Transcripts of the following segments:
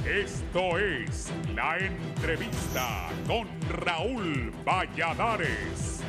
Esto es La Entrevista con Raúl Valladares.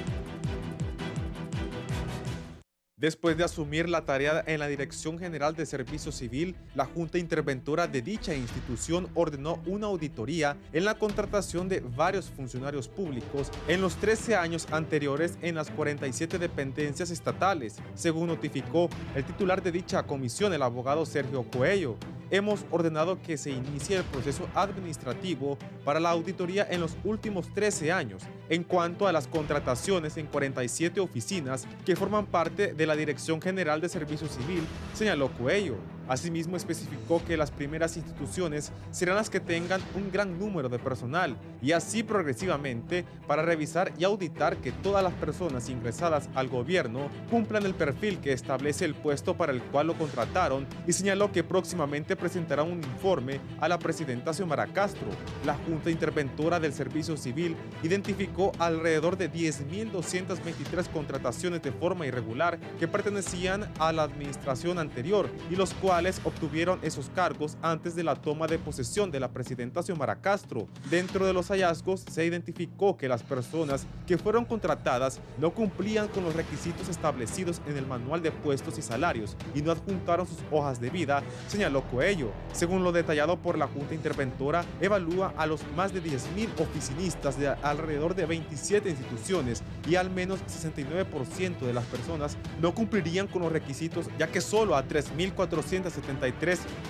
Después de asumir la tarea en la Dirección General de Servicio Civil, la Junta Interventora de dicha institución ordenó una auditoría en la contratación de varios funcionarios públicos en los 13 años anteriores en las 47 dependencias estatales, según notificó el titular de dicha comisión, el abogado Sergio Coello. Hemos ordenado que se inicie el proceso administrativo para la auditoría en los últimos 13 años, en cuanto a las contrataciones en 47 oficinas que forman parte de la Dirección General de Servicio Civil, señaló Coello. Asimismo, especificó que las primeras instituciones serán las que tengan un gran número de personal y así progresivamente para revisar y auditar que todas las personas ingresadas al gobierno cumplan el perfil que establece el puesto para el cual lo contrataron, y señaló que próximamente presentará un informe a la presidenta Xiomara Castro. La Junta Interventora del Servicio Civil identificó alrededor de 10.223 contrataciones de forma irregular que pertenecían a la administración anterior y los cuales obtuvieron esos cargos antes de la toma de posesión de la presidenta Xiomara Castro. Dentro de los hallazgos se identificó que las personas que fueron contratadas no cumplían con los requisitos establecidos en el manual de puestos y salarios y no adjuntaron sus hojas de vida, señaló Coello. Según lo detallado por la Junta Interventora, evalúa a los más de 10.000 oficinistas de alrededor de 27 instituciones y al menos 69% de las personas no cumplirían con los requisitos, ya que solo a 3.473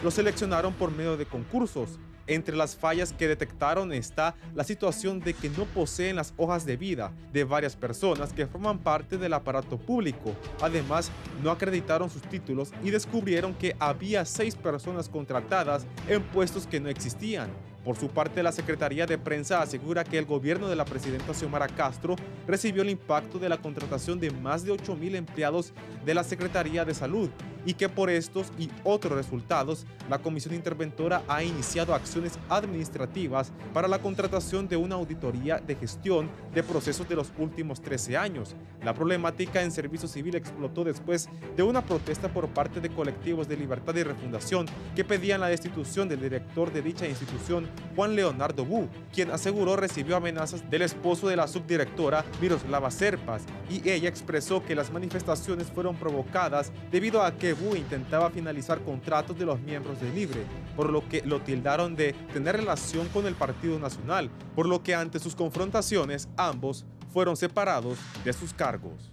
los seleccionaron por medio de concursos. Entre las fallas que detectaron está la situación de que no poseen las hojas de vida de varias personas que forman parte del aparato público. Además, no acreditaron sus títulos y descubrieron que había 6 personas contratadas en puestos que no existían. Por su parte, la Secretaría de Prensa asegura que el gobierno de la presidenta Xiomara Castro recibió el impacto de la contratación de más de 8.000 empleados de la Secretaría de Salud y que por estos y otros resultados, la Comisión Interventora ha iniciado acciones administrativas para la contratación de una auditoría de gestión de procesos de los últimos 13 años. La problemática en Servicio Civil explotó después de una protesta por parte de colectivos de Libertad y Refundación que pedían la destitución del director de dicha institución, Juan Leonardo Wu, quien aseguró recibió amenazas del esposo de la subdirectora, Miroslava Serpas, y ella expresó que las manifestaciones fueron provocadas debido a que Wu intentaba finalizar contratos de los miembros de Libre, por lo que lo tildaron de tener relación con el Partido Nacional, por lo que ante sus confrontaciones ambos fueron separados de sus cargos.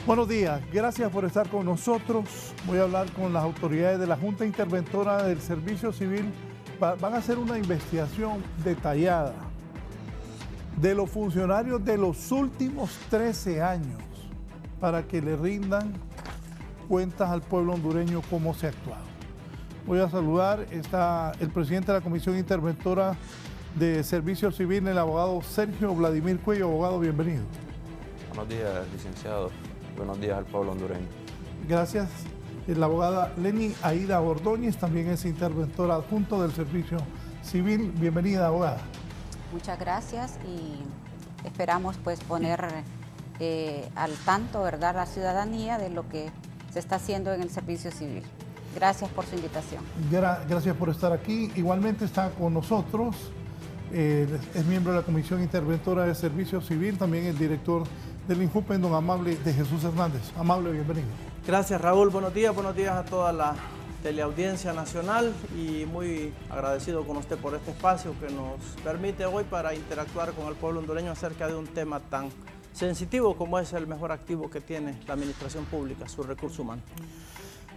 Buenos días, gracias por estar con nosotros. Voy a hablar con las autoridades de la Junta Interventora del Servicio Civil. Van a hacer una investigación detallada de los funcionarios de los últimos 13 años para que le rindan cuentas al pueblo hondureño cómo se ha actuado. Voy a saludar, está el presidente de la Comisión Interventora de Servicio Civil, el abogado Sergio Vladimir Coello. Abogado, bienvenido. Buenos días, licenciado. Buenos días al pueblo hondureño. Gracias. La abogada Lenny Aida Ordóñez también es interventora adjunto del Servicio Civil. Bienvenida, abogada. Muchas gracias y esperamos pues poner al tanto, ¿verdad?, la ciudadanía de lo que se está haciendo en el Servicio Civil. Gracias por su invitación. Gracias por estar aquí. Igualmente está con nosotros, es miembro de la Comisión Interventora de Servicio Civil, también el director del INJUPEN, don Amable de Jesús Hernández. Amable, bienvenido. Gracias, Raúl. Buenos días a toda la teleaudiencia nacional y muy agradecido con usted por este espacio que nos permite hoy para interactuar con el pueblo hondureño acerca de un tema tan sensitivo como es el mejor activo que tiene la administración pública, su recurso humano.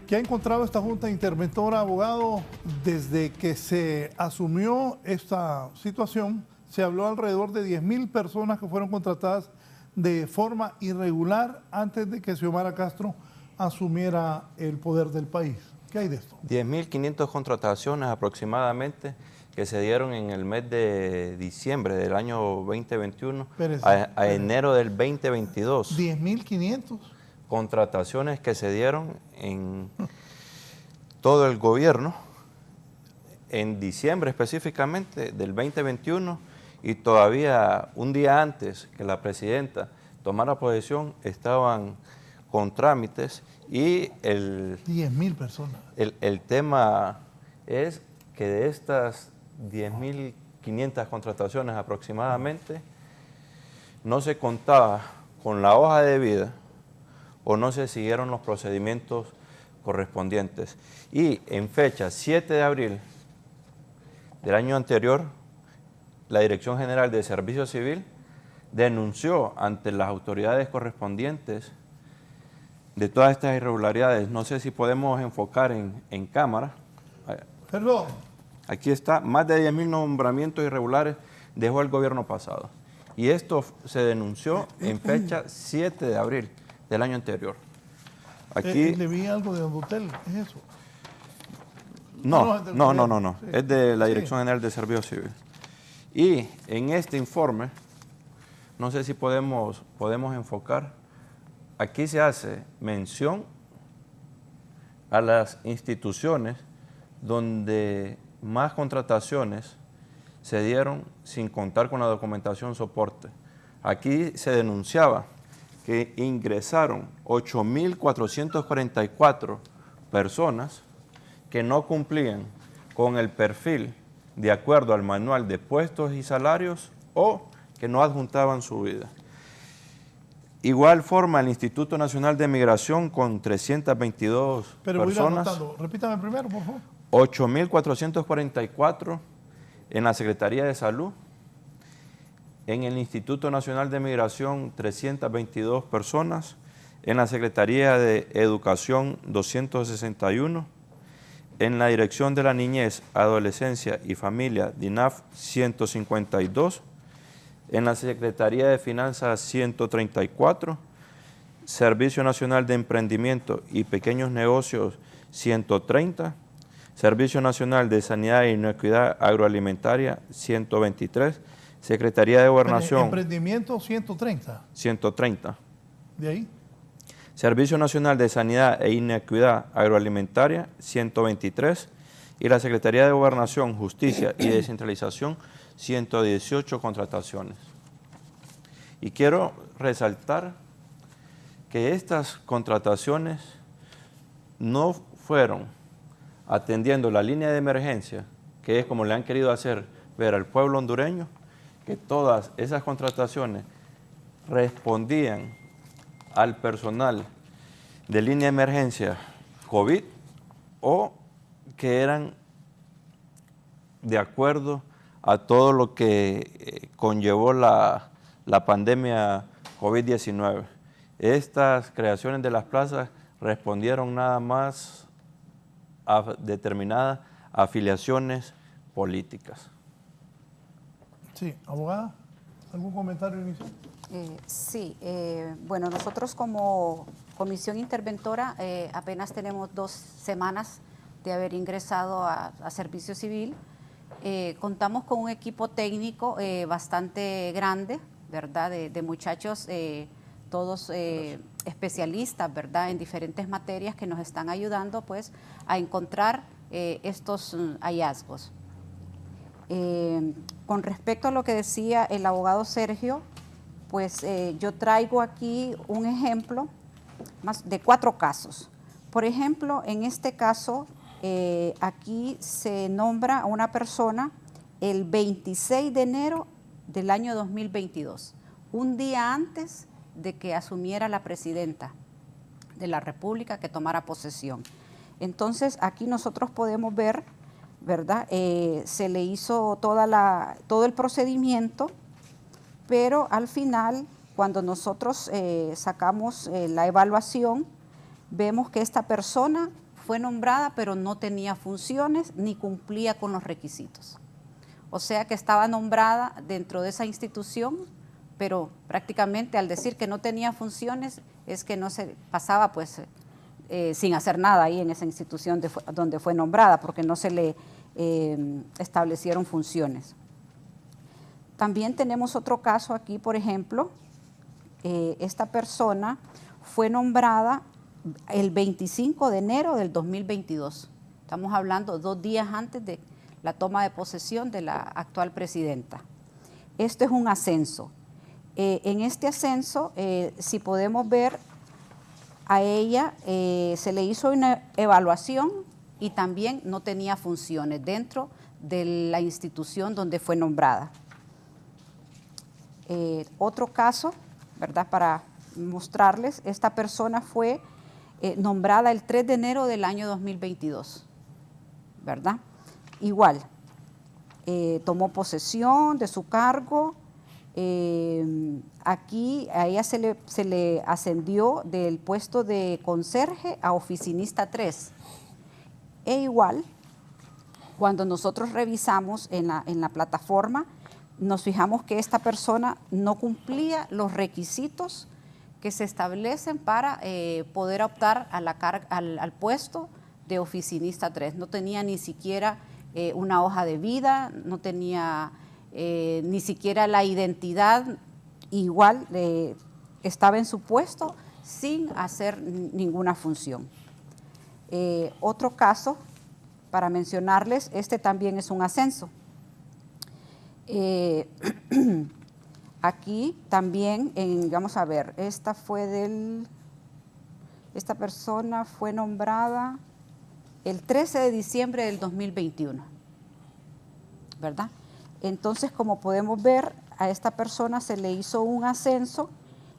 ¿Qué ha encontrado esta Junta Interventora, abogado? Desde que se asumió esta situación, se habló alrededor de 10.000 personas que fueron contratadas de forma irregular antes de que Xiomara Castro asumiera el poder del país. ¿Qué hay de esto? 10.500 contrataciones aproximadamente que se dieron en el mes de diciembre del año 2021 Espérese. a enero del 2022. 10.500. Contrataciones que se dieron en todo el gobierno, en diciembre específicamente del 2021, y todavía un día antes que la presidenta tomara posesión estaban con trámites, y 10.000 personas. el tema es que de estas 10.500 contrataciones aproximadamente, no se contaba con la hoja de vida o no se siguieron los procedimientos correspondientes. Y en fecha 7 de abril del año anterior, la Dirección General de Servicio Civil denunció ante las autoridades correspondientes de todas estas irregularidades. No sé si podemos enfocar en cámara. Perdón. Aquí está, más de 10.000 nombramientos irregulares dejó el gobierno pasado. Y esto se denunció en fecha 7 de abril del año anterior. Aquí Le vi algo de Hotel, ¿es eso? no. Sí. Es de la Dirección General de Servicio Civil. Y en este informe, no sé si podemos enfocar, aquí se hace mención a las instituciones donde más contrataciones se dieron sin contar con la documentación soporte. Aquí se denunciaba que ingresaron 8.444 personas que no cumplían con el perfil de acuerdo al manual de puestos y salarios o que no adjuntaban su vida. Igual forma el Instituto Nacional de Migración con 322 Pero voy a ir personas. anotando. Repítame primero, por favor. 8.444 en la Secretaría de Salud. En el Instituto Nacional de Migración, 322 personas. En la Secretaría de Educación, 261. En la Dirección de la Niñez, Adolescencia y Familia, DINAF, 152. En la Secretaría de Finanzas, 134. Servicio Nacional de Emprendimiento y Pequeños Negocios, 130. Servicio Nacional de Sanidad e Inequidad Agroalimentaria, 123. Secretaría de Gobernación. Emprendimiento, 130. 130. De ahí. Servicio Nacional de Sanidad e Inequidad Agroalimentaria, 123. Y la Secretaría de Gobernación, Justicia y Descentralización, 118 contrataciones. Y quiero resaltar que estas contrataciones no fueron atendiendo la línea de emergencia, que es como le han querido hacer ver al pueblo hondureño, que todas esas contrataciones respondían al personal de línea de emergencia COVID o que eran de acuerdo a todo lo que conllevó la pandemia COVID-19. Estas creaciones de las plazas respondieron nada más a determinadas afiliaciones políticas. Sí, abogada, ¿algún comentario inicial? Sí, bueno, nosotros como comisión interventora apenas tenemos 2 semanas de haber ingresado a Servicio Civil. Contamos con un equipo técnico bastante grande, ¿verdad? De muchachos, todos especialistas, ¿verdad? En diferentes materias que nos están ayudando, pues, a encontrar estos hallazgos. Con respecto a lo que decía el abogado Sergio, pues yo traigo aquí un ejemplo de 4 casos. Por ejemplo, en este caso, aquí se nombra a una persona el 26 de enero del año 2022, un día antes de que asumiera la presidenta de la República, que tomara posesión. Entonces, aquí nosotros podemos ver, ¿verdad? Se le hizo todo el procedimiento, pero al final, cuando nosotros sacamos la evaluación, vemos que esta persona fue nombrada, pero no tenía funciones ni cumplía con los requisitos. O sea que estaba nombrada dentro de esa institución, pero prácticamente al decir que no tenía funciones, es que no se pasaba pues sin hacer nada ahí en esa institución donde fue nombrada, porque no se le establecieron funciones. También tenemos otro caso aquí, por ejemplo, esta persona fue nombrada el 25 de enero del 2022. Estamos hablando 2 días antes de la toma de posesión de la actual presidenta. Esto es un ascenso. En este ascenso, si podemos ver, a ella se le hizo una evaluación y también no tenía funciones dentro de la institución donde fue nombrada. Otro caso, ¿verdad? Para mostrarles, esta persona fue nombrada el 3 de enero del año 2022, ¿verdad? Igual, tomó posesión de su cargo. Aquí a ella se le ascendió del puesto de conserje a oficinista 3. E igual, cuando nosotros revisamos en la plataforma, nos fijamos que esta persona no cumplía los requisitos que se establecen para poder optar a al puesto de oficinista 3. No tenía ni siquiera una hoja de vida, no tenía ni siquiera la identidad, igual estaba en su puesto sin hacer ninguna función. Otro caso, para mencionarles, este también es un ascenso. Aquí también, vamos a ver, esta persona fue nombrada el 13 de diciembre del 2021, ¿verdad? Entonces, como podemos ver, a esta persona se le hizo un ascenso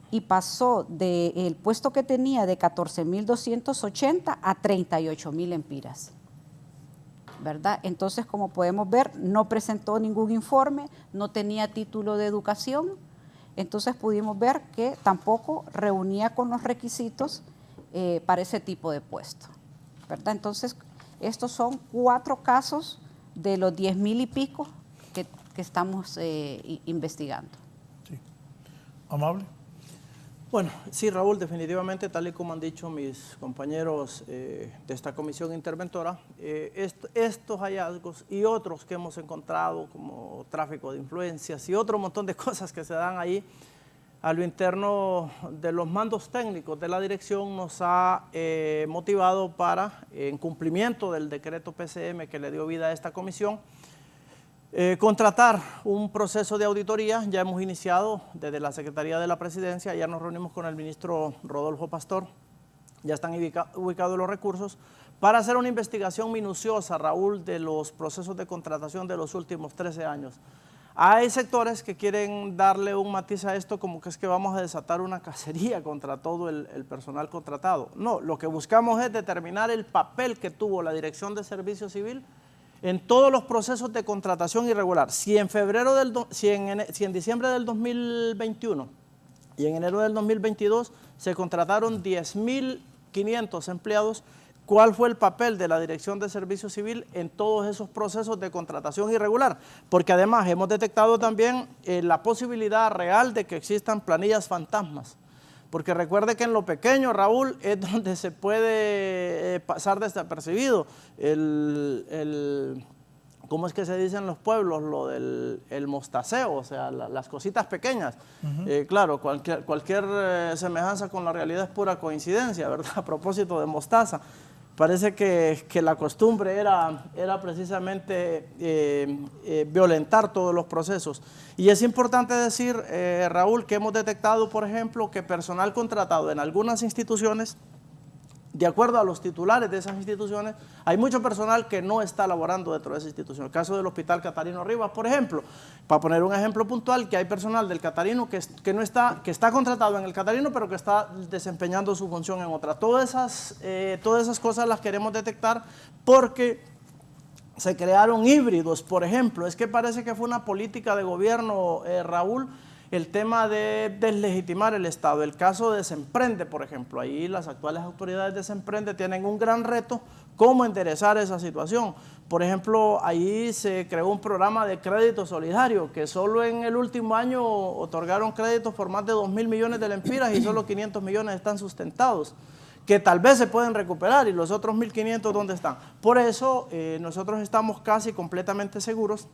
y pasó del puesto que tenía de 14.280 a 38.000 empiras, ¿verdad? Entonces, como podemos ver, no presentó ningún informe, no tenía título de educación, entonces pudimos ver que tampoco reunía con los requisitos para ese tipo de puesto, ¿verdad? Entonces, estos son 4 casos de los 10.000 y pico que estamos investigando. Sí. Amable. Bueno, sí, Raúl, definitivamente, tal y como han dicho mis compañeros de esta comisión interventora, estos hallazgos y otros que hemos encontrado, como tráfico de influencias y otro montón de cosas que se dan ahí a lo interno de los mandos técnicos de la dirección, nos ha motivado para, en cumplimiento del decreto PCM que le dio vida a esta comisión, contratar un proceso de auditoría. Ya hemos iniciado desde la Secretaría de la Presidencia, ya nos reunimos con el ministro Rodolfo Pastor, ya están ubicados los recursos, para hacer una investigación minuciosa, Raúl, de los procesos de contratación de los últimos 13 años. Hay sectores que quieren darle un matiz a esto como que es que vamos a desatar una cacería contra todo el personal contratado. No, lo que buscamos es determinar el papel que tuvo la Dirección de Servicio Civil en todos los procesos de contratación irregular. Si en diciembre del 2021 y en enero del 2022 se contrataron 10.500 empleados, ¿cuál fue el papel de la Dirección de Servicio Civil en todos esos procesos de contratación irregular? Porque además hemos detectado también la posibilidad real de que existan planillas fantasmas. Porque recuerde que en lo pequeño, Raúl, es donde se puede pasar desapercibido ¿cómo es que se dice en los pueblos? Lo del mostaceo, o sea, las cositas pequeñas. Claro, cualquier semejanza con la realidad es pura coincidencia, ¿verdad? A propósito de mostaza. Parece que la costumbre era precisamente violentar todos los procesos. Y es importante decir, Raúl, que hemos detectado, por ejemplo, que personal contratado en algunas instituciones, de acuerdo a los titulares de esas instituciones, hay mucho personal que no está laborando dentro de esa institución. El caso del Hospital Catarino Rivas, por ejemplo, para poner un ejemplo puntual, que hay personal del Catarino que está contratado en el Catarino, pero que está desempeñando su función en otra. Todas esas cosas las queremos detectar porque se crearon híbridos, por ejemplo. Es que parece que fue una política de gobierno, Raúl, el tema de deslegitimar el Estado. El caso de Semprende, por ejemplo, ahí las actuales autoridades de Semprende tienen un gran reto, cómo enderezar esa situación. Por ejemplo, ahí se creó un programa de crédito solidario, que solo en el último año otorgaron créditos por más de 2.000 millones de lempiras y solo 500 millones están sustentados. que tal vez se pueden recuperar, y los otros 1.500 ¿dónde están? Por eso nosotros estamos casi completamente seguros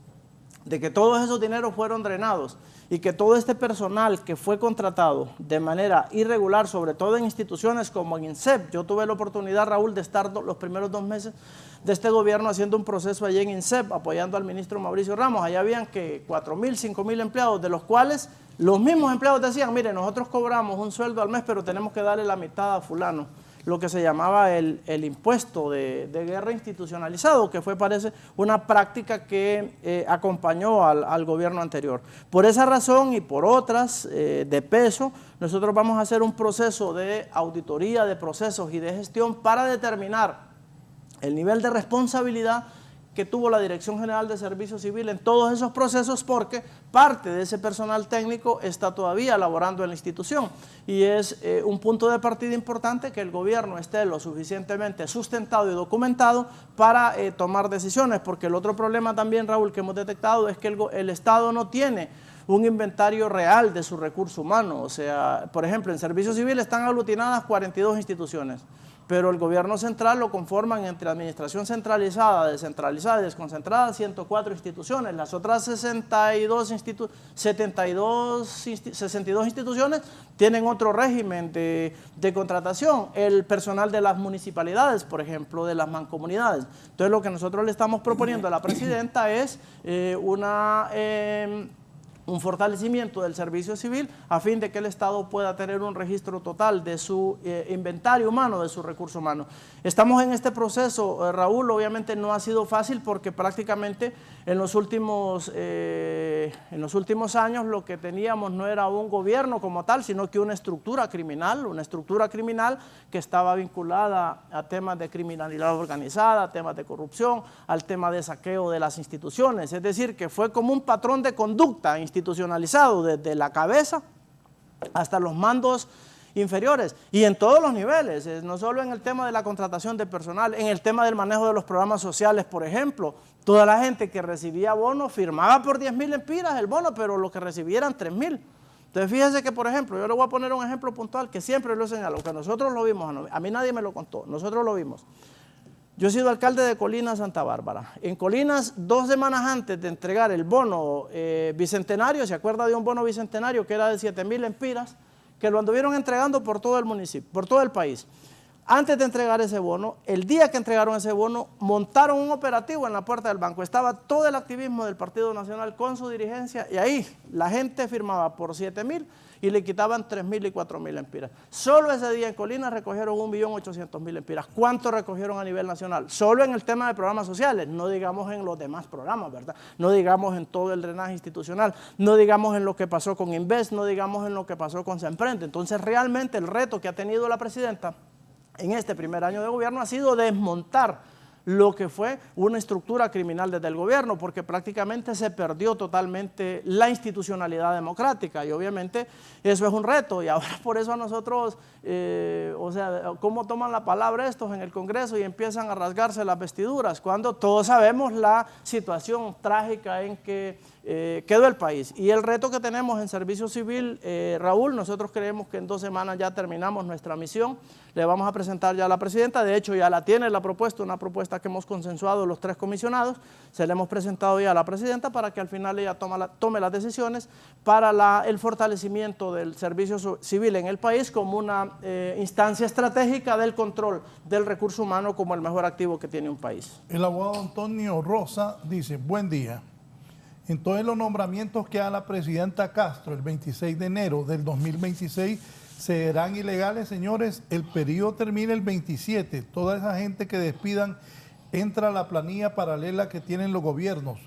de que todos esos dineros fueron drenados y que todo este personal que fue contratado de manera irregular, sobre todo en instituciones como en INSEP, yo tuve la oportunidad, Raúl, de estar los primeros 2 meses de este gobierno haciendo un proceso allí en INSEP, apoyando al ministro Mauricio Ramos. Allá habían que 4.000, 5.000 empleados, de los cuales los mismos empleados decían, mire, nosotros cobramos un sueldo al mes, pero tenemos que darle la mitad a fulano, lo que se llamaba el impuesto de guerra institucionalizado, que fue, parece, una práctica que acompañó al gobierno anterior. Por esa razón y por otras de peso, nosotros vamos a hacer un proceso de auditoría de procesos y de gestión para determinar el nivel de responsabilidad que tuvo la Dirección General de Servicio Civil en todos esos procesos, porque parte de ese personal técnico está todavía laborando en la institución y es un punto de partida importante que el gobierno esté lo suficientemente sustentado y documentado para tomar decisiones, porque el otro problema también, Raúl, que hemos detectado es que el Estado no tiene un inventario real de su recurso humano. O sea, por ejemplo, en Servicio Civil están aglutinadas 42 instituciones, pero el gobierno central lo conforman entre administración centralizada, descentralizada y desconcentrada 104 instituciones. Las otras 62 instituciones tienen otro régimen de contratación. El personal de las municipalidades, por ejemplo, de las mancomunidades. Entonces, lo que nosotros le estamos proponiendo a la presidenta es un fortalecimiento del servicio civil a fin de que el Estado pueda tener un registro total de su inventario humano, de su recurso humano. Estamos en este proceso, Raúl. Obviamente no ha sido fácil porque prácticamente en los últimos años lo que teníamos no era un gobierno como tal, sino que una estructura criminal que estaba vinculada a temas de criminalidad organizada, a temas de corrupción, al tema de saqueo de las instituciones. Es decir, que fue como un patrón de conducta institucionalizado desde la cabeza hasta los mandos inferiores y en todos los niveles, no solo en el tema de la contratación de personal, en el tema del manejo de los programas sociales, por ejemplo. Toda la gente que recibía bonos firmaba por 10.000 lempiras el bono, pero lo que recibieran 3.000. Entonces fíjese que, por ejemplo, yo le voy a poner un ejemplo puntual que siempre lo he señalado, que nosotros lo vimos, a mí nadie me lo contó, nosotros lo vimos. Yo he sido alcalde de Colinas, Santa Bárbara. En Colinas, 2 semanas antes de entregar el bono bicentenario, ¿se acuerda de un bono bicentenario que era de 7.000 lempiras? Que lo anduvieron entregando por todo el municipio, por todo el país. Antes de entregar ese bono, el día que entregaron ese bono, montaron un operativo en la puerta del banco. Estaba todo el activismo del Partido Nacional con su dirigencia y ahí la gente firmaba por 7.000 y le quitaban 3.000 y 4.000 lempiras. Solo ese día en Colinas recogieron 1.800.000 lempiras. ¿Cuánto recogieron a nivel nacional? Solo en el tema de programas sociales, no digamos en los demás programas, ¿verdad? No digamos en todo el drenaje institucional, no digamos en lo que pasó con Invest, no digamos en lo que pasó con Semprende. Entonces, realmente el reto que ha tenido la presidenta en este primer año de gobierno ha sido desmontar lo que fue una estructura criminal desde el gobierno, porque prácticamente se perdió totalmente la institucionalidad democrática y obviamente eso es un reto y ahora por eso a nosotros, o sea, ¿cómo toman la palabra estos en el Congreso y empiezan a rasgarse las vestiduras? Cuando todos sabemos la situación trágica en que quedó el país. Y el reto que tenemos en Servicio Civil, Raúl, nosotros creemos que en 2 semanas ya terminamos nuestra misión, le vamos a presentar ya a la presidenta, de hecho ya la tiene la propuesta, una propuesta que hemos consensuado los 3 comisionados, se le hemos presentado ya a la presidenta para que al final ella tome las decisiones para el fortalecimiento del Servicio Civil en el país como una instancia estratégica del control del recurso humano como el mejor activo que tiene un país. El abogado Antonio Rosa dice, buen día. Entonces los nombramientos que haga la presidenta Castro el 26 de enero del 2026 serán ilegales, señores. El periodo termina el 27. Toda esa gente que despidan entra a la planilla paralela que tienen los gobiernos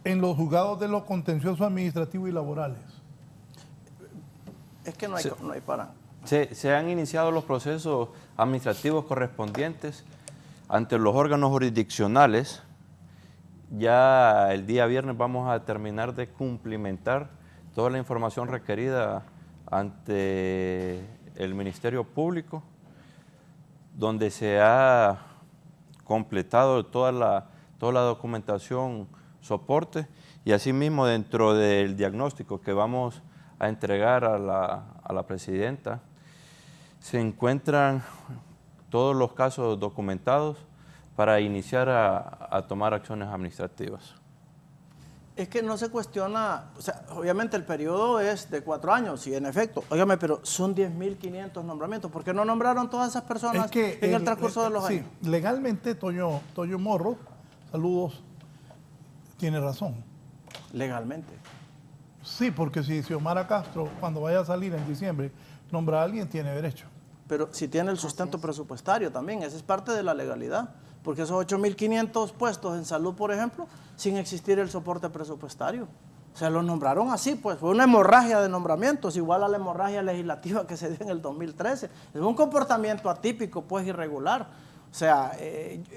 en los juzgados de los contenciosos administrativos y laborales. Es que no hay para. Se han iniciado los procesos administrativos correspondientes ante los órganos jurisdiccionales. Ya el día viernes vamos a terminar de cumplimentar toda la información requerida ante el Ministerio Público, donde se ha completado toda la documentación soporte y asimismo dentro del diagnóstico que vamos a entregar a la presidenta, se encuentran todos los casos documentados para iniciar a tomar acciones administrativas. Es que no se cuestiona, o sea, obviamente el periodo es de 4 años, y en efecto, óigame, pero son 10.500 nombramientos. ¿Por qué no nombraron todas esas personas en el transcurso de los años? Sí, legalmente Toño Morro, saludos, tiene razón. Legalmente. Sí, porque si Xiomara Castro, cuando vaya a salir en diciembre, nombra a alguien, tiene derecho. Pero si tiene el sustento presupuestario también, esa es parte de la legalidad. Porque esos 8.500 puestos en salud, por ejemplo, sin existir el soporte presupuestario. O sea, los nombraron así, pues fue una hemorragia de nombramientos, igual a la hemorragia legislativa que se dio en el 2013. Es un comportamiento atípico, pues irregular. O sea,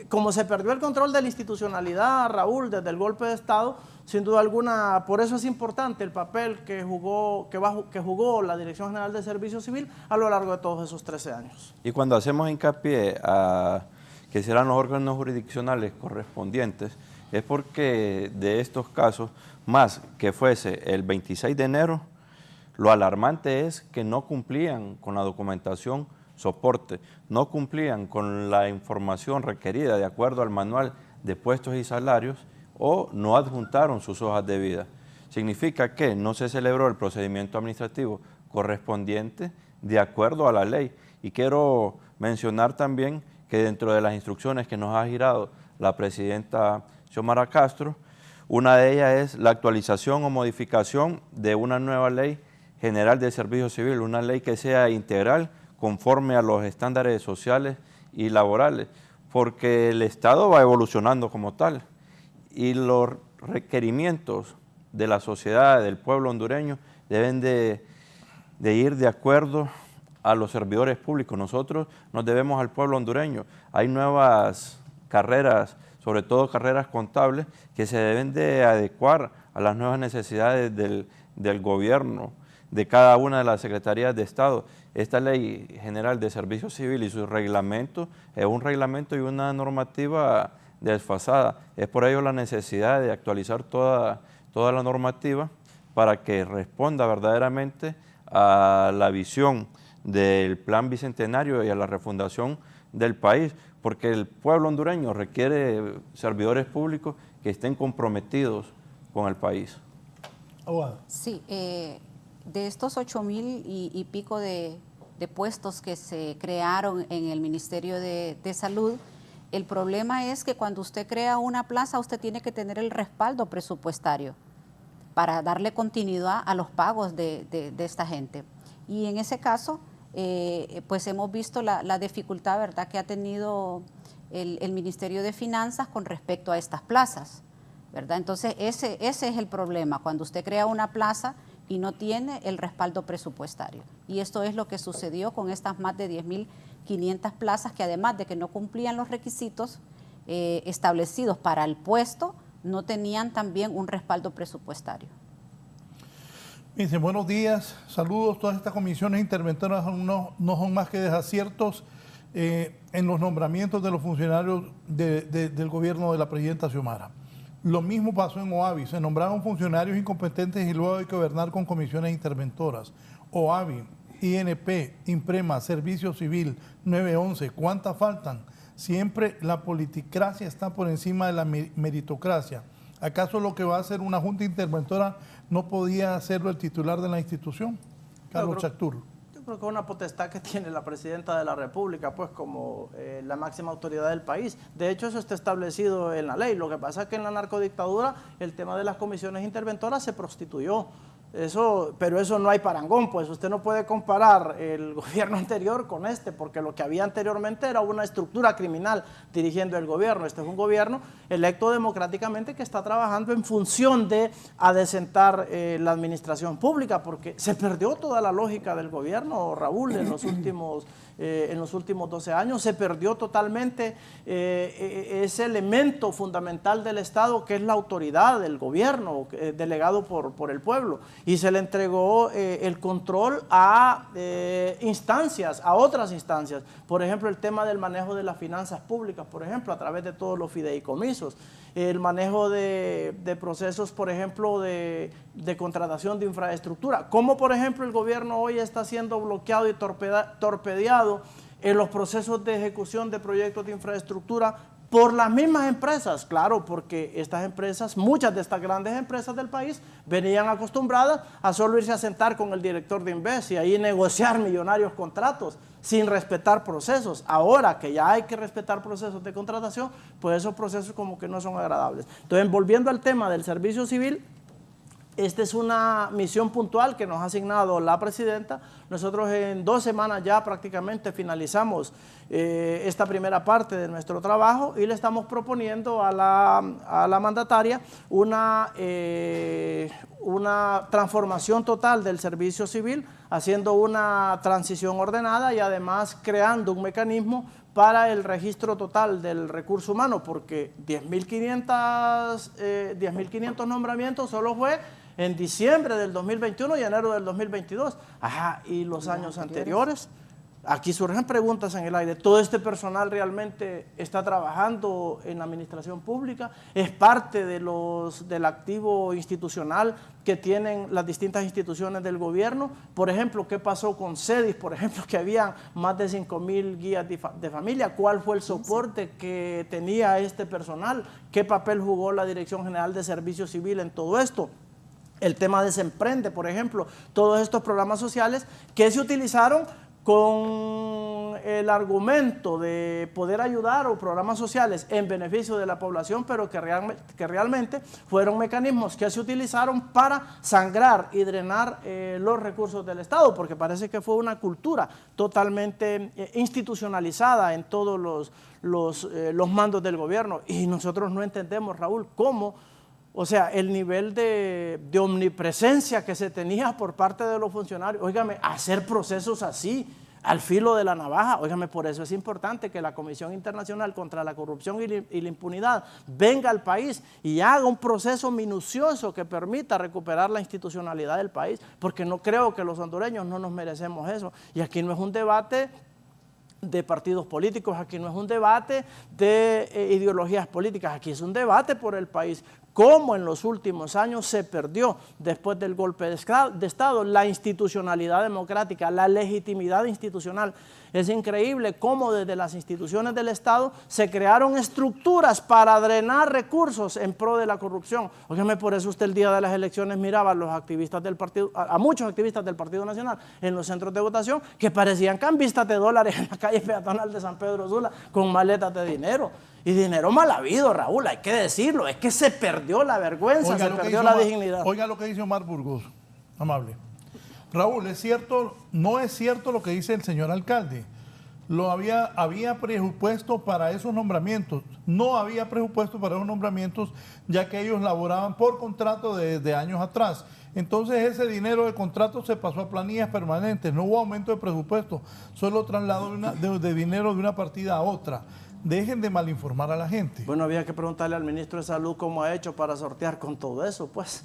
como se perdió el control de la institucionalidad, Raúl, desde el golpe de Estado, sin duda alguna, por eso es importante el papel que jugó la Dirección General de Servicio Civil a lo largo de todos esos 13 años. Y cuando hacemos hincapié a que serán los órganos jurisdiccionales correspondientes, es porque de estos casos, más que fuese el 26 de enero, lo alarmante es que no cumplían con la documentación soporte, no cumplían con la información requerida de acuerdo al manual de puestos y salarios o no adjuntaron sus hojas de vida. Significa que no se celebró el procedimiento administrativo correspondiente de acuerdo a la ley. Y quiero mencionar también que dentro de las instrucciones que nos ha girado la presidenta Xiomara Castro, una de ellas es la actualización o modificación de una nueva ley general de servicio civil, una ley que sea integral conforme a los estándares sociales y laborales, porque el Estado va evolucionando como tal y los requerimientos de la sociedad, del pueblo hondureño, deben de ir de acuerdo a los servidores públicos. Nosotros nos debemos al pueblo hondureño. Hay nuevas carreras, sobre todo carreras contables, que se deben de adecuar a las nuevas necesidades del gobierno, de cada una de las secretarías de Estado. Esta Ley General de Servicio Civil y su reglamento es un reglamento y una normativa desfasada. Es por ello la necesidad de actualizar toda la normativa para que responda verdaderamente a la visión del Plan Bicentenario y a la refundación del país, porque el pueblo hondureño requiere servidores públicos que estén comprometidos con el país. Sí, de estos 8.000 y pico de puestos que se crearon en el Ministerio de Salud, el problema es que cuando usted crea una plaza, usted tiene que tener el respaldo presupuestario para darle continuidad a los pagos de esta gente. Y en ese caso, pues hemos visto la dificultad, ¿verdad?, que ha tenido el Ministerio de Finanzas con respecto a estas plazas, ¿verdad? Entonces, ese es el problema, cuando usted crea una plaza y no tiene el respaldo presupuestario. Y esto es lo que sucedió con estas más de 10.500 plazas que, además de que no cumplían los requisitos establecidos para el puesto, no tenían también un respaldo presupuestario. Dice, buenos días, saludos. Todas estas comisiones interventoras no son más que desaciertos en los nombramientos de los funcionarios del gobierno de la presidenta Xiomara. Lo mismo pasó en OAVI, se nombraron funcionarios incompetentes y luego hay que gobernar con comisiones interventoras. OAVI, INP, IMPREMA, Servicio Civil, 911, ¿cuántas faltan? Siempre la politicracia está por encima de la meritocracia. ¿Acaso lo que va a hacer una junta interventora no podía hacerlo el titular de la institución? Carlos Chactur. Yo creo que es una potestad que tiene la presidenta de la República, pues como la máxima autoridad del país. De hecho, eso está establecido en la ley. Lo que pasa es que en la narcodictadura el tema de las comisiones interventoras se prostituyó. Pero eso no hay parangón, pues usted no puede comparar el gobierno anterior con este, porque lo que había anteriormente era una estructura criminal dirigiendo el gobierno. Este es un gobierno electo democráticamente que está trabajando en función de adecentar la administración pública, porque se perdió toda la lógica del gobierno, Raúl, en los últimos 12 años. Se perdió totalmente ese elemento fundamental del Estado, que es la autoridad del gobierno, delegado por el pueblo. y se le entregó el control a instancias, a otras instancias. Por ejemplo, el tema del manejo de las finanzas públicas, por ejemplo, a través de todos los fideicomisos, el manejo de procesos, por ejemplo, de contratación de infraestructura, como por ejemplo el gobierno hoy está siendo bloqueado y torpedeado en los procesos de ejecución de proyectos de infraestructura por las mismas empresas, claro, porque estas empresas, muchas de estas grandes empresas del país, venían acostumbradas a solo irse a sentar con el director de Inves y ahí negociar millonarios contratos sin respetar procesos. Ahora que ya hay que respetar procesos de contratación, pues esos procesos como que no son agradables. Entonces, volviendo al tema del servicio civil, esta es una misión puntual que nos ha asignado la presidenta. Nosotros en 2 semanas ya prácticamente finalizamos esta primera parte de nuestro trabajo y le estamos proponiendo a la mandataria una transformación total del servicio civil, haciendo una transición ordenada y además creando un mecanismo para el registro total del recurso humano, porque 10.500 nombramientos solo fue en diciembre del 2021 y enero del 2022. Ajá, ¿y los años anteriores? Aquí surgen preguntas en el aire. ¿Todo este personal realmente está trabajando en la administración pública? ¿Es parte del activo institucional que tienen las distintas instituciones del gobierno? Por ejemplo, ¿qué pasó con CEDIS? Por ejemplo, que había más de 5.000 guías de familia. ¿Cuál fue el soporte que tenía este personal? ¿Qué papel jugó la Dirección General de Servicio Civil en todo esto? El tema de Semprende, por ejemplo, todos estos programas sociales que se utilizaron con el argumento de poder ayudar o programas sociales en beneficio de la población, pero que realmente fueron mecanismos que se utilizaron para sangrar y drenar los recursos del Estado, porque parece que fue una cultura totalmente institucionalizada en todos los mandos del gobierno. Y nosotros no entendemos, Raúl, cómo, o sea, el nivel de omnipresencia que se tenía por parte de los funcionarios. Óigame, hacer procesos así, al filo de la navaja. Óigame, por eso es importante que la Comisión Internacional contra la Corrupción y la Impunidad venga al país y haga un proceso minucioso que permita recuperar la institucionalidad del país, porque no creo que los hondureños no nos merecemos eso. Y aquí no es un debate de partidos políticos, aquí no es un debate de ideologías políticas, aquí es un debate por el país. Cómo en los últimos años se perdió, después del golpe de Estado, la institucionalidad democrática, la legitimidad institucional. Es increíble cómo desde las instituciones del Estado se crearon estructuras para drenar recursos en pro de la corrupción. Óigame, por eso usted el día de las elecciones miraba a los activistas del partido, a muchos activistas del Partido Nacional en los centros de votación que parecían cambistas de dólares en la calle peatonal de San Pedro Sula con maletas de dinero. Y dinero mal habido, Raúl, hay que decirlo, es que se perdió la vergüenza, se perdió la dignidad. Oiga lo que dice Omar Burgos, amable. Raúl, ¿es cierto? No es cierto lo que dice el señor alcalde. Había presupuesto para esos nombramientos. No había presupuesto para esos nombramientos, ya que ellos laboraban por contrato de años atrás. Entonces ese dinero de contrato se pasó a planillas permanentes, no hubo aumento de presupuesto, solo traslado de dinero de una partida a otra. Dejen de malinformar a la gente. Bueno, había que preguntarle al ministro de Salud cómo ha hecho para sortear con todo eso, pues.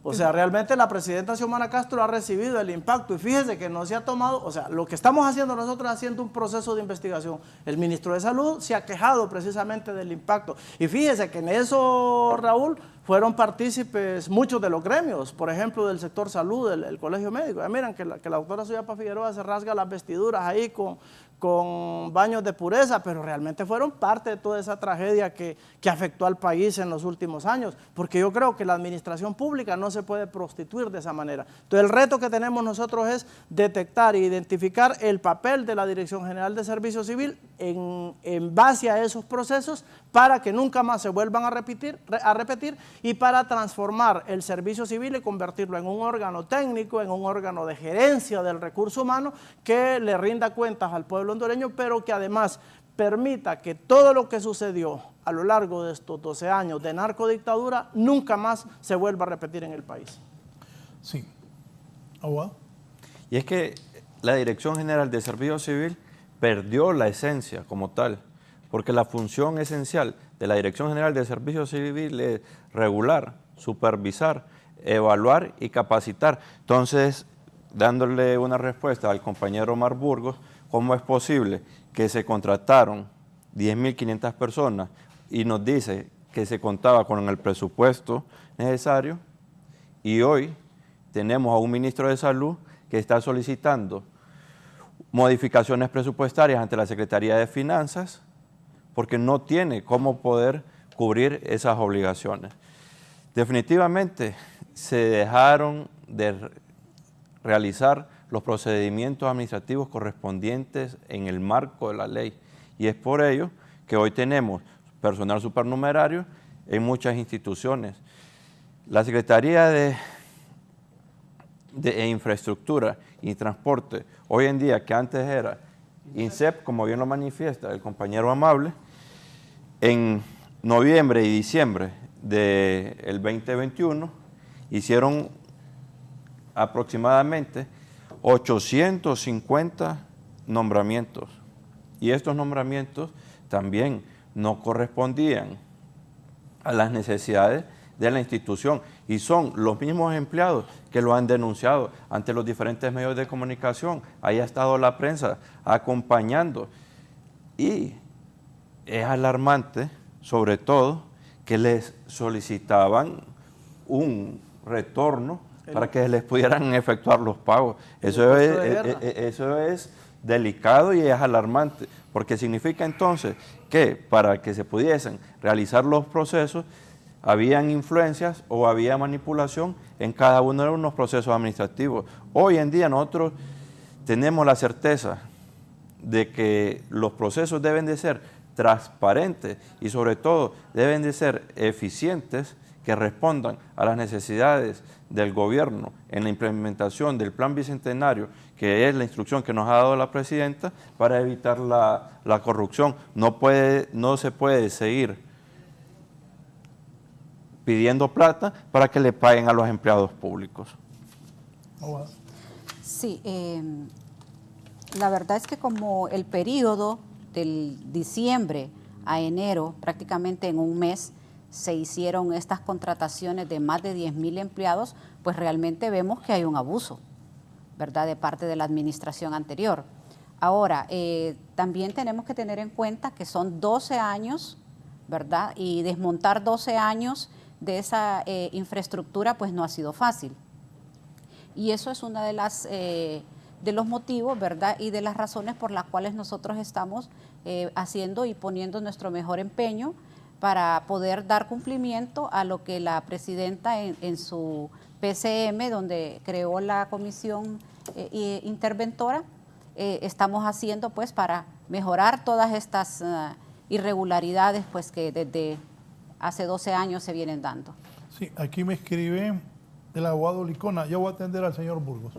O sea, realmente la presidenta Xiomara Castro ha recibido el impacto y fíjese que no se ha tomado, o sea, lo que estamos haciendo nosotros es haciendo un proceso de investigación. El ministro de Salud se ha quejado precisamente del impacto y fíjese que en eso, Raúl, fueron partícipes muchos de los gremios, por ejemplo, del sector salud, el colegio médico. Miren que la doctora Suyapa Figueroa se rasga las vestiduras ahí con baños de pureza, pero realmente fueron parte de toda esa tragedia que afectó al país en los últimos años, porque yo creo que la administración pública no se puede prostituir de esa manera. Entonces el reto que tenemos nosotros es detectar e identificar el papel de la Dirección General de Servicio Civil en base a esos procesos para que nunca más se vuelvan a repetir y para transformar el servicio civil y convertirlo en un órgano técnico, en un órgano de gerencia del recurso humano que le rinda cuentas al pueblo hondureño, pero que además permita que todo lo que sucedió a lo largo de estos 12 años de narcodictadura nunca más se vuelva a repetir en el país. Sí. ¿Abogado? Y es que la Dirección General de Servicio Civil perdió la esencia como tal, porque la función esencial de la Dirección General de Servicio Civil es regular, supervisar evaluar y capacitar. Entonces, dándole una respuesta al compañero Omar Burgos, ¿cómo es posible que se contrataron 10.500 personas y nos dice que se contaba con el presupuesto necesario y hoy tenemos a un ministro de Salud que está solicitando modificaciones presupuestarias ante la Secretaría de Finanzas porque no tiene cómo poder cubrir esas obligaciones? Definitivamente se dejaron de realizar los procedimientos administrativos correspondientes en el marco de la ley y es por ello que hoy tenemos personal supernumerario en muchas instituciones. La Secretaría de Infraestructura y Transporte, hoy en día, que antes era INSEP, como bien lo manifiesta el compañero Amable, en noviembre y diciembre del 2021 hicieron aproximadamente 850 nombramientos y estos nombramientos también no correspondían a las necesidades de la institución y son los mismos empleados que lo han denunciado ante los diferentes medios de comunicación. Ahí ha estado la prensa acompañando y es alarmante, sobre todo, que les solicitaban un retorno para que les pudieran efectuar los pagos. Eso es delicado y es alarmante, porque significa entonces que para que se pudiesen realizar los procesos habían influencias o había manipulación en cada uno de los procesos administrativos. Hoy en día nosotros tenemos la certeza de que los procesos deben de ser transparentes y sobre todo deben de ser eficientes, que respondan a las necesidades del gobierno en la implementación del Plan Bicentenario, que es la instrucción que nos ha dado la presidenta para evitar la corrupción. No se puede seguir pidiendo plata para que le paguen a los empleados públicos. Sí, la verdad es que como el periodo del diciembre a enero, prácticamente en un mes, se hicieron estas contrataciones de más de 10.000 empleados, pues realmente vemos que hay un abuso, ¿verdad?, de parte de la administración anterior. Ahora, también tenemos que tener en cuenta que son 12 años, ¿verdad?, y desmontar 12 años de esa infraestructura pues no ha sido fácil. Y eso es una de los motivos, ¿verdad?, y de las razones por las cuales nosotros estamos haciendo y poniendo nuestro mejor empeño para poder dar cumplimiento a lo que la presidenta en su PCM, donde creó la comisión interventora, estamos haciendo pues para mejorar todas estas irregularidades pues que desde hace 12 años se vienen dando. Sí, aquí me escribe el abogado Licona. Yo voy a atender al señor Burgos.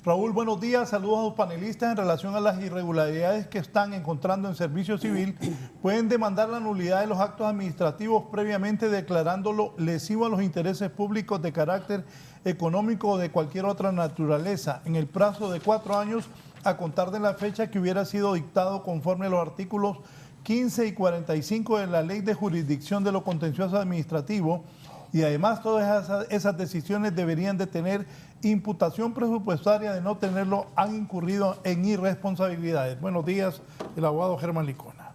Raúl, buenos días. Saludos a los panelistas. En relación a las irregularidades que están encontrando en servicio civil, pueden demandar la nulidad de los actos administrativos previamente declarándolo lesivo a los intereses públicos de carácter económico o de cualquier otra naturaleza en el plazo de 4 años a contar de la fecha que hubiera sido dictado conforme a los artículos 15 y 45 de la Ley de Jurisdicción de lo Contencioso Administrativo, y además todas esas decisiones deberían de tener imputación presupuestaria. De no tenerlo, han incurrido en irresponsabilidades. Buenos días, el abogado Germán Licona.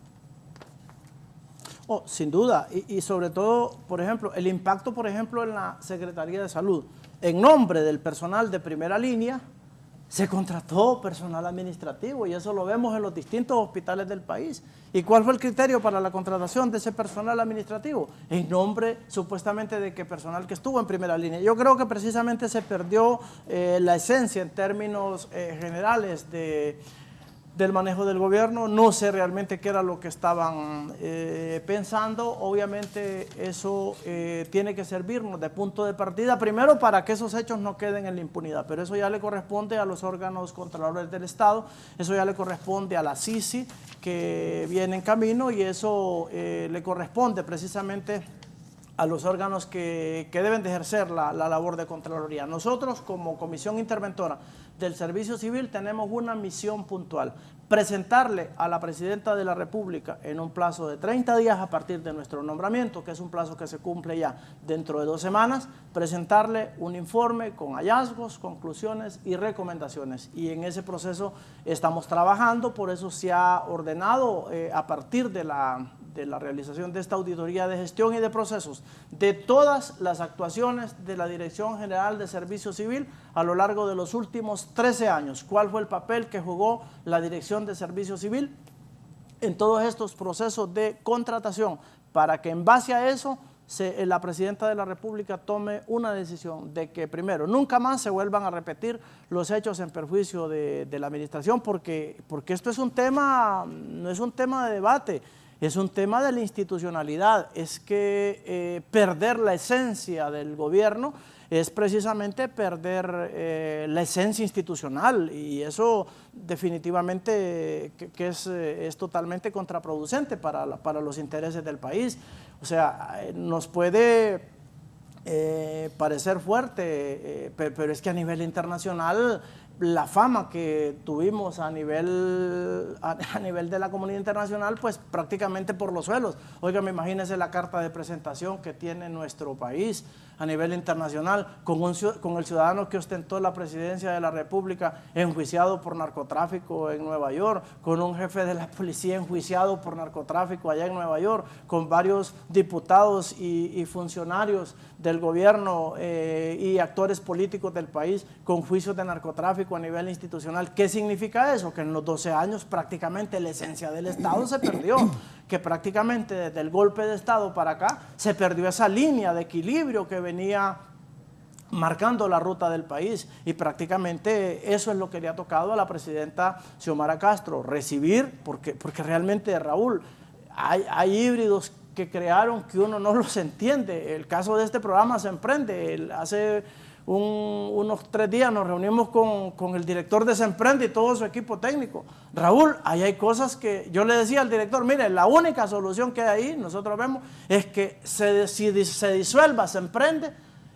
Sin duda, y sobre todo, por ejemplo, el impacto, por ejemplo, en la Secretaría de Salud. En nombre del personal de primera línea, se contrató personal administrativo y eso lo vemos en los distintos hospitales del país. ¿Y cuál fue el criterio para la contratación de ese personal administrativo? En nombre supuestamente de que personal que estuvo en primera línea. Yo creo que precisamente se perdió la esencia en términos generales del manejo del gobierno. No sé realmente qué era lo que estaban pensando. Obviamente eso tiene que servirnos de punto de partida, primero para que esos hechos no queden en la impunidad, pero eso ya le corresponde a los órganos controladores del Estado, eso ya le corresponde a la CICI que viene en camino, y eso le corresponde precisamente a los órganos que deben de ejercer la labor de Contraloría. Nosotros como Comisión Interventora del Servicio Civil tenemos una misión puntual: presentarle a la Presidenta de la República en un plazo de 30 días a partir de nuestro nombramiento, que es un plazo que se cumple ya dentro de 2 semanas, presentarle un informe con hallazgos, conclusiones y recomendaciones. Y en ese proceso estamos trabajando, por eso se ha ordenado a partir de la realización de esta auditoría de gestión y de procesos de todas las actuaciones de la Dirección General de Servicio Civil a lo largo de los últimos 13 años. ¿Cuál fue el papel que jugó la Dirección de Servicio Civil en todos estos procesos de contratación? Para que en base a eso la Presidenta de la República tome una decisión de que, primero, nunca más se vuelvan a repetir los hechos en perjuicio de la administración, porque esto es un tema, no es un tema de debate, es un tema de la institucionalidad. Es que perder la esencia del gobierno es precisamente perder la esencia institucional, y eso definitivamente que es totalmente contraproducente para los intereses del país. O sea, nos puede parecer fuerte, pero es que a nivel internacional la fama que tuvimos a nivel de la comunidad internacional, pues prácticamente por los suelos. Oiga, imagínense la carta de presentación que tiene nuestro país a nivel internacional, con el ciudadano que ostentó la presidencia de la República enjuiciado por narcotráfico en Nueva York, con un jefe de la policía enjuiciado por narcotráfico allá en Nueva York, con varios diputados y funcionarios del gobierno y actores políticos del país con juicios de narcotráfico a nivel institucional. ¿Qué significa eso? Que en los 12 años prácticamente la esencia del Estado se perdió, que prácticamente desde el golpe de Estado para acá se perdió esa línea de equilibrio que venía marcando la ruta del país, y prácticamente eso es lo que le ha tocado a la presidenta Xiomara Castro, recibir, porque realmente, Raúl, hay híbridos que crearon que uno no los entiende. El caso de este programa Se Emprende, hace unos 3 días nos reunimos con el director de Se Emprende y todo su equipo técnico. Raúl, ahí hay cosas que yo le decía al director: mire, la única solución que hay ahí, nosotros vemos, es que se disuelva Se Emprende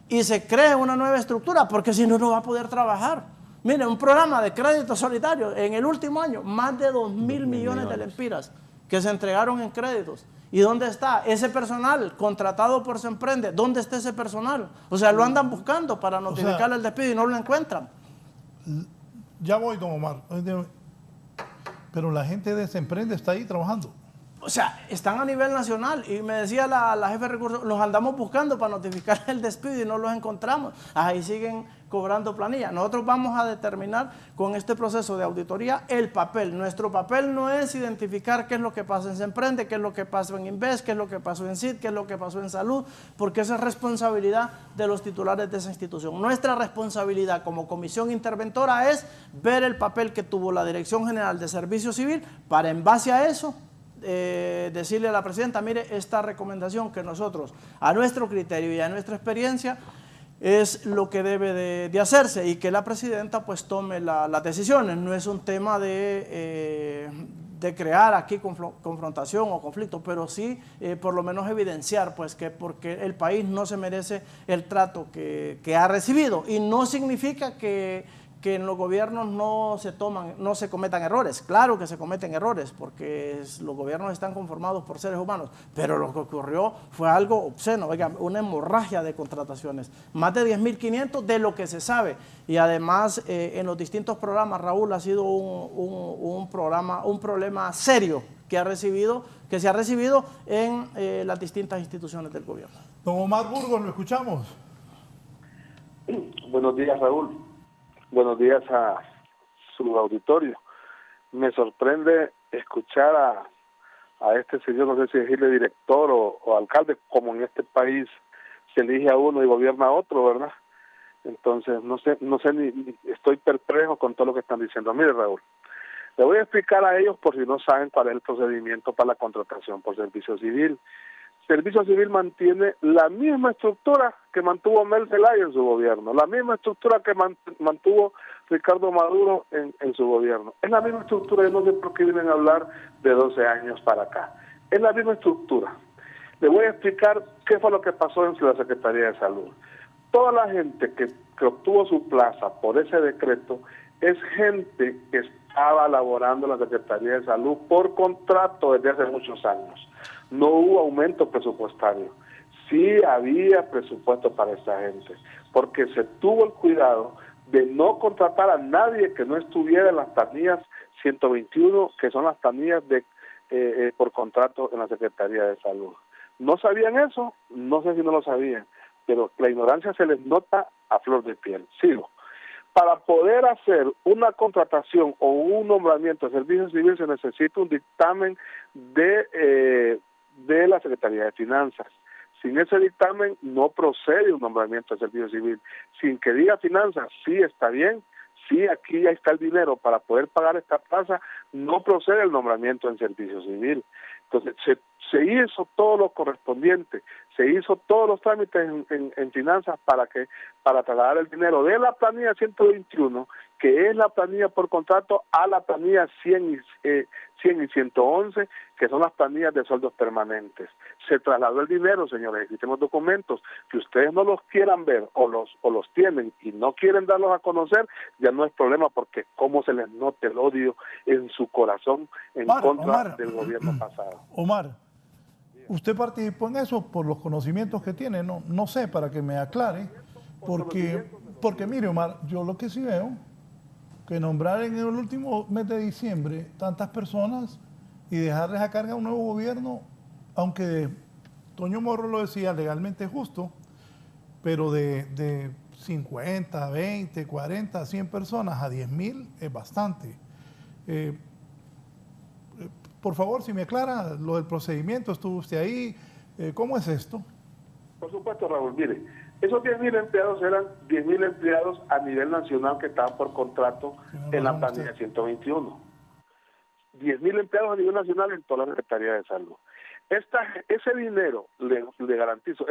y se cree una nueva estructura, porque si no, no va a poder trabajar. Mire, un programa de crédito solidario en el último año, más de 2.000 millones de lempiras que se entregaron en créditos. ¿Y dónde está ese personal contratado por Se Emprende? ¿Dónde está ese personal? O sea, lo andan buscando para notificarle el despido y no lo encuentran. Ya voy, don Omar. Pero la gente de Se Emprende está ahí trabajando. O sea, están a nivel nacional, y me decía la jefe de recursos: los andamos buscando para notificar el despido y no los encontramos. Ahí siguen cobrando planilla. Nosotros vamos a determinar con este proceso de auditoría el papel. Nuestro papel no es identificar qué es lo que pasa en Se Emprende, qué es lo que pasó en Invest, qué es lo que pasó en CID, qué es lo que pasó en Salud, porque esa es responsabilidad de los titulares de esa institución. Nuestra responsabilidad como comisión interventora es ver el papel que tuvo la Dirección General de Servicio Civil para, en base a eso, decirle a la presidenta: mire, esta recomendación que nosotros, a nuestro criterio y a nuestra experiencia, es lo que debe de hacerse, y que la presidenta pues tome las decisiones. No es un tema de crear aquí confrontación o conflicto, pero sí por lo menos evidenciar pues que porque el país no se merece el trato que ha recibido, y no significa que en los gobiernos no se cometan errores. Claro que se cometen errores, porque los gobiernos están conformados por seres humanos, pero lo que ocurrió fue algo obsceno. Oiga, una hemorragia de contrataciones, más de 10.500 de lo que se sabe, y además en los distintos programas, Raúl, ha sido un problema serio que se ha recibido en las distintas instituciones del gobierno. Don Omar Burgos, lo escuchamos. Buenos días, Raúl. Buenos días a su auditorio. Me sorprende escuchar a este señor, no sé si decirle director o alcalde, como en este país se elige a uno y gobierna a otro, ¿verdad? Entonces, no sé ni estoy perplejo con todo lo que están diciendo. Mire, Raúl, le voy a explicar a ellos, por si no saben cuál es el procedimiento para la contratación por servicio civil. Servicio Civil mantiene la misma estructura que mantuvo Mel Zelaya en su gobierno, la misma estructura que mantuvo Ricardo Maduro en su gobierno. Es la misma estructura, yo no sé por qué vienen a hablar de 12 años para acá. Es la misma estructura. Le voy a explicar qué fue lo que pasó en la Secretaría de Salud. Toda la gente que obtuvo su plaza por ese decreto es gente que estaba laborando en la Secretaría de Salud por contrato desde hace muchos años. No hubo aumento presupuestario. Sí había presupuesto para esta gente, porque se tuvo el cuidado de no contratar a nadie que no estuviera en las planillas 121, que son las planillas de por contrato en la Secretaría de Salud. ¿No sabían eso? No sé si no lo sabían, pero la ignorancia se les nota a flor de piel. Sigo. Para poder hacer una contratación o un nombramiento de servicio civil se necesita un dictamen de la Secretaría de Finanzas. Sin ese dictamen no procede un nombramiento de servicio civil. Sin que diga finanzas, sí está bien, sí aquí ya está el dinero para poder pagar esta tasa, no procede el nombramiento en servicio civil. Entonces se hizo todo lo correspondiente, se hizo todos los trámites en finanzas para trasladar el dinero de la planilla 121, que es la planilla por contrato, a la planilla 100 y 111, que son las planillas de sueldos permanentes. Se trasladó el dinero, señores, y tenemos documentos que ustedes no los quieran ver o los tienen y no quieren darlos a conocer, ya no es problema, porque cómo se les note el odio en su corazón en contra del gobierno pasado. Omar, usted participó en eso por los conocimientos que tiene, no sé, para que me aclare, porque mire, Omar, yo lo que sí veo, que nombrar en el último mes de diciembre tantas personas y dejarles a carga un nuevo gobierno, aunque Toño Morro lo decía, legalmente justo, pero de 50, 20, 40, 100 personas a 10.000 es bastante. Por favor, si me aclara lo del procedimiento, estuvo usted ahí, ¿cómo es esto? Por supuesto, Raúl, mire, esos 10.000 empleados eran 10.000 empleados a nivel nacional que estaban por contrato en la planilla 121. 10.000 empleados a nivel nacional en toda la Secretaría de Salud. Ese dinero, le garantizo,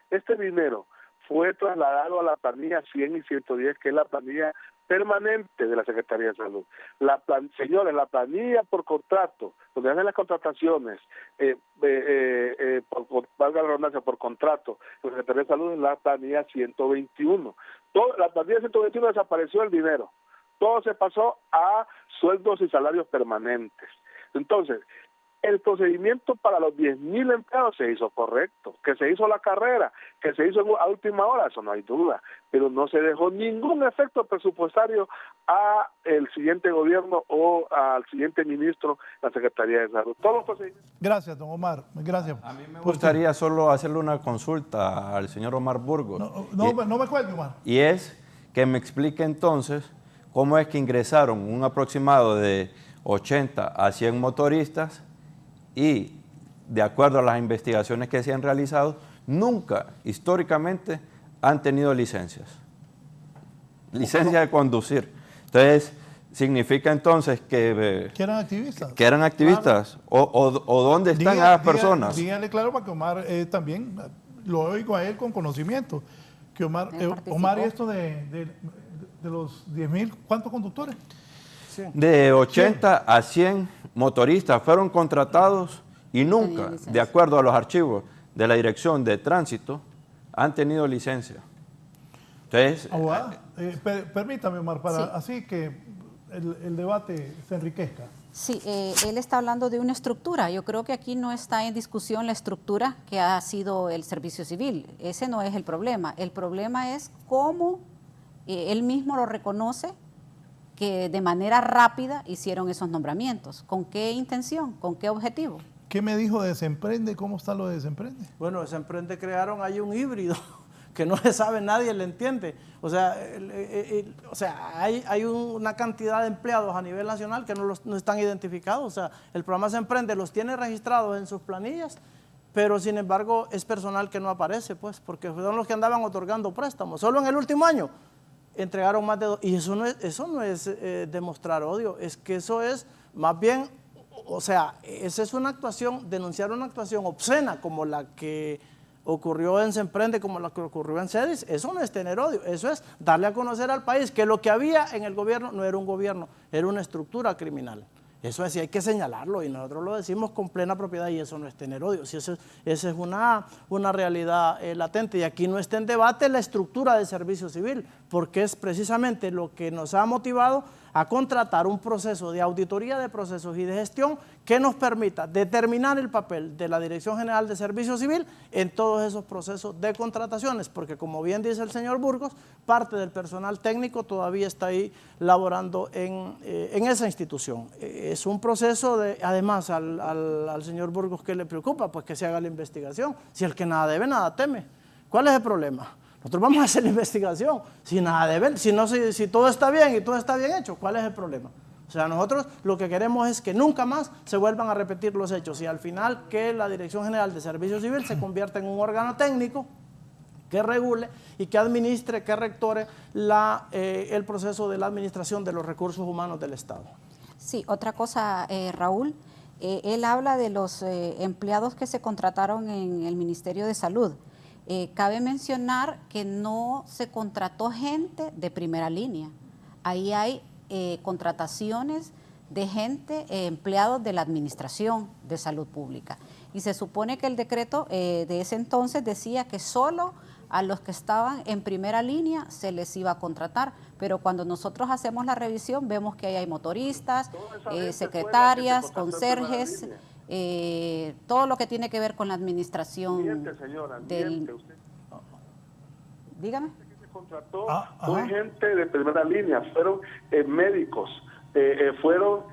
este dinero fue trasladado a la planilla 100 y 110, que es la planilla permanente de la Secretaría de Salud. Señores, la planilla por contrato, donde hacen las contrataciones, valga la redundancia, por contrato, la Secretaría de Salud es la planilla 121. La planilla 121 desapareció el dinero. Todo se pasó a sueldos y salarios permanentes. Entonces, el procedimiento para los 10.000 empleados se hizo correcto, que se hizo la carrera, que se hizo a última hora, eso no hay duda, pero no se dejó ningún efecto presupuestario a el siguiente gobierno o al siguiente ministro de la Secretaría de Salud. Todos los procedimientos. Gracias, don Omar, gracias. A mí me gustaría solo hacerle una consulta al señor Omar Burgos. No me cuelgue, Omar. Y es que me explique entonces cómo es que ingresaron un aproximado de 80 a 100 motoristas y, de acuerdo a las investigaciones que se han realizado, nunca históricamente han tenido licencias de conducir. Entonces, significa entonces que eran activistas. Que eran activistas. Claro. O ¿dónde están esas personas? Dígale claro, para que Omar también, lo oigo a él con conocimiento, que Omar y esto de los 10.000, ¿cuántos conductores? De 80 a 100 motoristas fueron contratados y nunca, de acuerdo a los archivos de la Dirección de Tránsito, han tenido licencia. Entonces, permítame, Omar, así que el debate se enriquezca. Sí, él está hablando de una estructura. Yo creo que aquí no está en discusión la estructura que ha sido el servicio civil. Ese no es el problema. El problema es cómo él mismo lo reconoce, que de manera rápida hicieron esos nombramientos. ¿Con qué intención? ¿Con qué objetivo? ¿Qué me dijo de Desemprende? ¿Cómo está lo de Desemprende? Bueno, Desemprende crearon ahí un híbrido que no se sabe, nadie le entiende. O sea, hay una cantidad de empleados a nivel nacional que no están identificados. O sea, el programa Desemprende los tiene registrados en sus planillas, pero sin embargo es personal que no aparece, pues, porque son los que andaban otorgando préstamos. Solo en el último año entregaron más de 2, y eso no es demostrar odio, es que eso es más bien, o sea, esa es una actuación, denunciar una actuación obscena como la que ocurrió en Semprende, como la que ocurrió en CEDIS. Eso no es tener odio, eso es darle a conocer al país que lo que había en el gobierno no era un gobierno, era una estructura criminal. Eso es, y hay que señalarlo, y nosotros lo decimos con plena propiedad, y eso no es tener odio. Si esa es una realidad latente, y aquí no está en debate la estructura del servicio civil, porque es precisamente lo que nos ha motivado a contratar un proceso de auditoría de procesos y de gestión que nos permita determinar el papel de la Dirección General de Servicio Civil en todos esos procesos de contrataciones, porque como bien dice el señor Burgos, parte del personal técnico todavía está ahí laborando en esa institución. Es un proceso de, además al señor Burgos, ¿qué le preocupa? Pues que se haga la investigación. Si el que nada debe, nada teme. ¿Cuál es el problema? Nosotros vamos a hacer la investigación, si nada deben, si todo está bien y todo está bien hecho, ¿cuál es el problema? O sea, nosotros lo que queremos es que nunca más se vuelvan a repetir los hechos y al final que la Dirección General de Servicio Civil se convierta en un órgano técnico que regule y que administre, que rectore el proceso de la administración de los recursos humanos del Estado. Sí, otra cosa, Raúl, él habla de los empleados que se contrataron en el Ministerio de Salud. Cabe mencionar que no se contrató gente de primera línea. Ahí hay contrataciones de gente, empleados de la Administración de Salud Pública. Y se supone que el decreto de ese entonces decía que solo a los que estaban en primera línea se les iba a contratar, pero cuando nosotros hacemos la revisión vemos que ahí hay motoristas, secretarias, conserjes, todo lo que tiene que ver con la administración. Miente, señora, miente usted. Dígame. Se contrató fue gente de primera línea, fueron médicos, fueron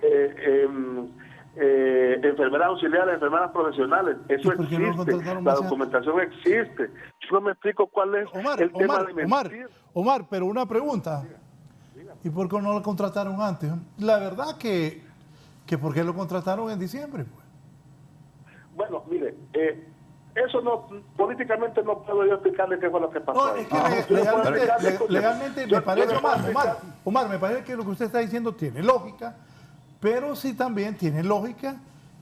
enfermeras auxiliares, enfermeras profesionales. Eso existe, la documentación existe. Yo no me explico cuál es el tema de mentir. Omar, pero una pregunta. ¿Y por qué no lo contrataron antes? La verdad que ¿por qué lo contrataron en diciembre? Pues? Bueno, mire, eso no, políticamente no puedo yo explicarle qué fue lo que pasó. No, es que legalmente me parece, Omar, me parece que lo que usted está diciendo tiene lógica, pero sí también tiene lógica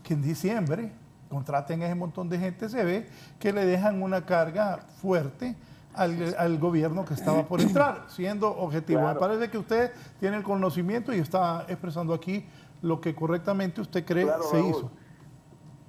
que en diciembre contraten a ese montón de gente, se ve que le dejan una carga fuerte al gobierno que estaba por entrar, siendo objetivo. Claro. Me parece que usted tiene el conocimiento y está expresando aquí lo que correctamente usted cree se hizo.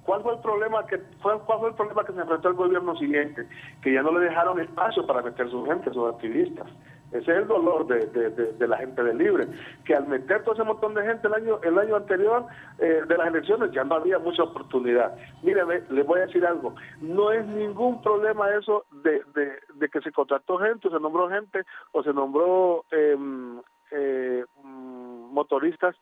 ¿Cuál fue el problema que se enfrentó el gobierno siguiente? Que ya no le dejaron espacio para meter su gente, sus activistas. Ese es el dolor de la gente de Libre, que al meter todo ese montón de gente el año anterior de las elecciones ya no había mucha oportunidad. Mire, les voy a decir algo, no es ningún problema eso de que se contrató gente, o se nombró gente, o se nombró motoristas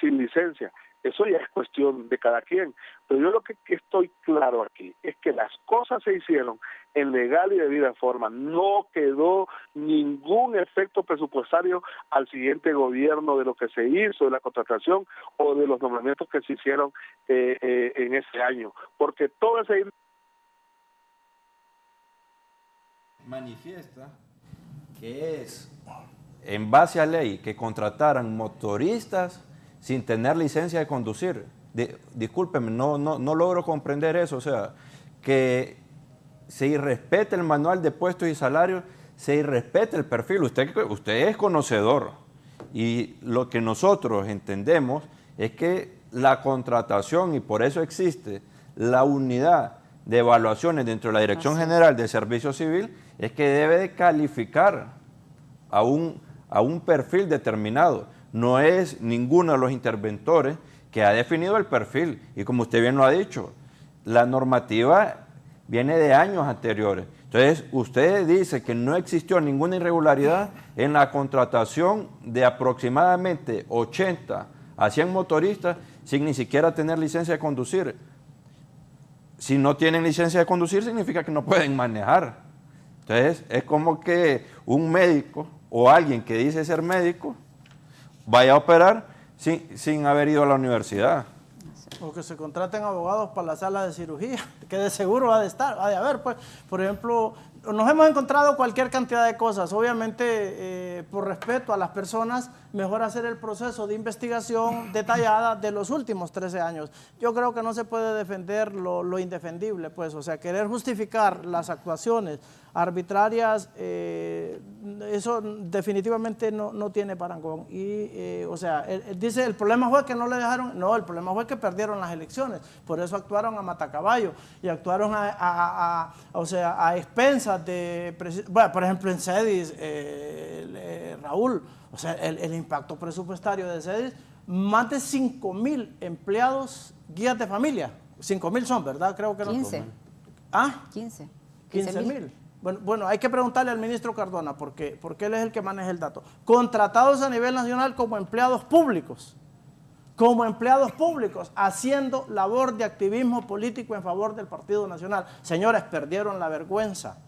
sin licencia. Eso ya es cuestión de cada quien. Pero yo lo que estoy claro aquí es que las cosas se hicieron en legal y debida forma. No quedó ningún efecto presupuestario al siguiente gobierno de lo que se hizo, de la contratación o de los nombramientos que se hicieron en ese año. Porque todo ese... Manifiesta que es en base a ley que contrataran motoristas sin tener licencia de conducir. Discúlpeme, no logro comprender eso. O sea, que se irrespete el manual de puestos y salarios, se irrespete el perfil. Usted es conocedor. Y lo que nosotros entendemos es que la contratación, y por eso existe la unidad de evaluaciones dentro de la Dirección General de Servicio Civil, es que debe de calificar a un perfil determinado. No es ninguno de los interventores que ha definido el perfil. Y como usted bien lo ha dicho, la normativa viene de años anteriores. Entonces, usted dice que no existió ninguna irregularidad en la contratación de aproximadamente 80 a 100 motoristas sin ni siquiera tener licencia de conducir. Si no tienen licencia de conducir, significa que no pueden manejar. Entonces, es como que un médico o alguien que dice ser médico vaya a operar sin haber ido a la universidad. O que se contraten abogados para la sala de cirugía, que de seguro ha de haber, pues. Por ejemplo, nos hemos encontrado cualquier cantidad de cosas. Obviamente, por respeto a las personas, mejor hacer el proceso de investigación detallada de los últimos 13 años. Yo creo que no se puede defender lo indefendible, pues. O sea, querer justificar las actuaciones arbitrarias, eso definitivamente no tiene parangón. Y, o sea, él dice, el problema fue que no le dejaron, no, el problema fue que perdieron las elecciones, por eso actuaron a matacaballo y actuaron a expensas empresas bueno, por ejemplo en CEDIS, Raúl, o sea, el impacto presupuestario de CEDIS, más de 5,000 empleados guías de familia. 5,000 son, ¿verdad? Creo que no. 15. ¿Ah? 15,000. Bueno, hay que preguntarle al ministro Cardona, porque él es el que maneja el dato. Contratados a nivel nacional como empleados públicos, haciendo labor de activismo político en favor del Partido Nacional. Señores, perdieron la vergüenza,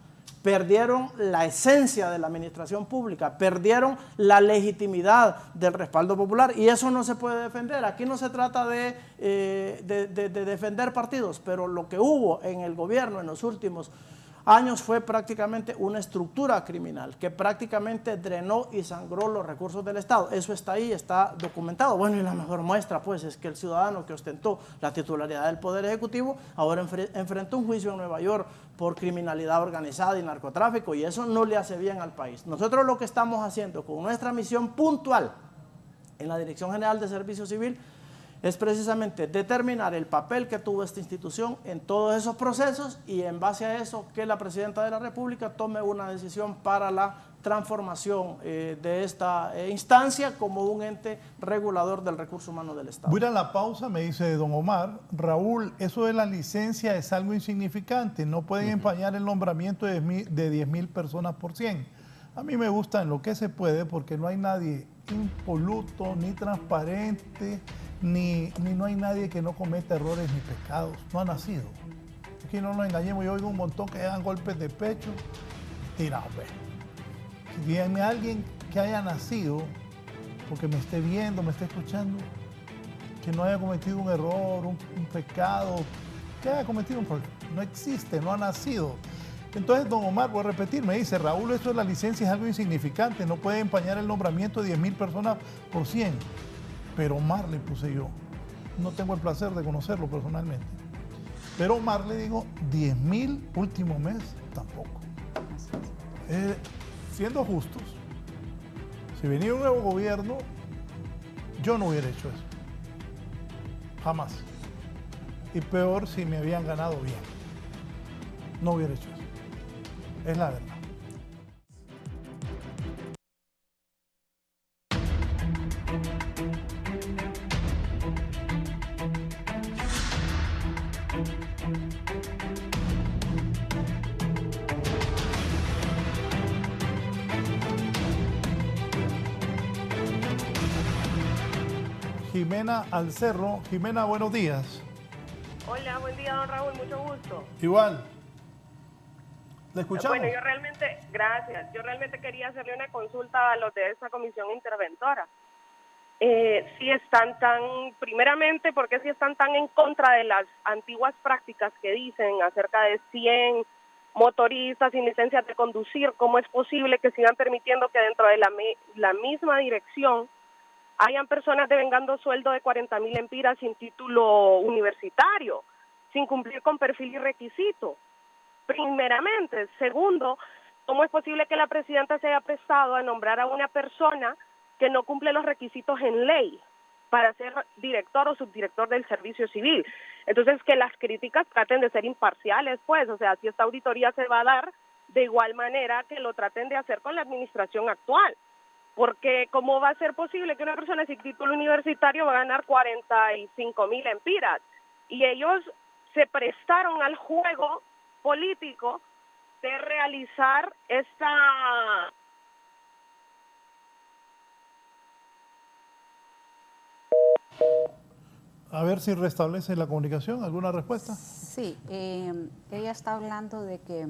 perdieron la esencia de la administración pública, perdieron la legitimidad del respaldo popular, y eso no se puede defender. Aquí no se trata de defender partidos, pero lo que hubo en el gobierno en los últimos años fue prácticamente una estructura criminal que prácticamente drenó y sangró los recursos del Estado. Eso está ahí, está documentado. Bueno, y la mejor muestra pues es que el ciudadano que ostentó la titularidad del Poder Ejecutivo ahora enfrenta un juicio en Nueva York por criminalidad organizada y narcotráfico, y eso no le hace bien al país. Nosotros lo que estamos haciendo con nuestra misión puntual en la Dirección General de Servicio Civil es precisamente determinar el papel que tuvo esta institución en todos esos procesos, y en base a eso que la Presidenta de la República tome una decisión para la transformación de esta instancia como un ente regulador del recurso humano del Estado. Voy a ir a la pausa, me dice don Omar. Raúl, eso de la licencia es algo insignificante, no pueden empañar el nombramiento de 10,000 personas por 100. A mí me gusta en lo que se puede, porque no hay nadie impoluto ni transparente, ni no hay nadie que no cometa errores ni pecados. No ha nacido. Aquí no nos engañemos, yo oigo un montón que dan golpes de pecho. Tira, hombre. Díganme a alguien que haya nacido, porque me esté viendo, me esté escuchando, que no haya cometido un error, un pecado, que haya cometido un problema. No existe, no ha nacido. Entonces, don Omar, voy a repetir, me dice, Raúl, esto de la licencia es algo insignificante, no puede empañar el nombramiento de 10,000 personas por 100. Pero Omar le puse yo. No tengo el placer de conocerlo personalmente. Pero Omar le digo, 10,000 último mes, tampoco. Siendo justos, si venía un nuevo gobierno, yo no hubiera hecho eso. Jamás. Y peor si me habían ganado bien. No hubiera hecho eso. Es la verdad. Jimena Alcerro. Jimena, buenos días. Hola, buen día, don Raúl, mucho gusto. Igual. ¿Le escuchamos? Bueno, yo realmente quería hacerle una consulta a los de esta comisión interventora. Si están primeramente, ¿por qué si están tan en contra de las antiguas prácticas que dicen acerca de 100 motoristas sin licencia de conducir? ¿Cómo es posible que sigan permitiendo que dentro de la misma dirección hayan personas devengando sueldo de 40,000 lempiras sin título universitario, sin cumplir con perfil y requisito? Primeramente. Segundo, ¿cómo es posible que la presidenta se haya prestado a nombrar a una persona que no cumple los requisitos en ley para ser director o subdirector del servicio civil? Entonces, que las críticas traten de ser imparciales, pues, o sea, si esta auditoría se va a dar, de igual manera que lo traten de hacer con la administración actual. Porque ¿cómo va a ser posible que una persona sin título universitario va a ganar 45,000 lempiras? Y ellos se prestaron al juego político de realizar esta... A ver si restablece la comunicación. ¿Alguna respuesta? Sí, ella está hablando de que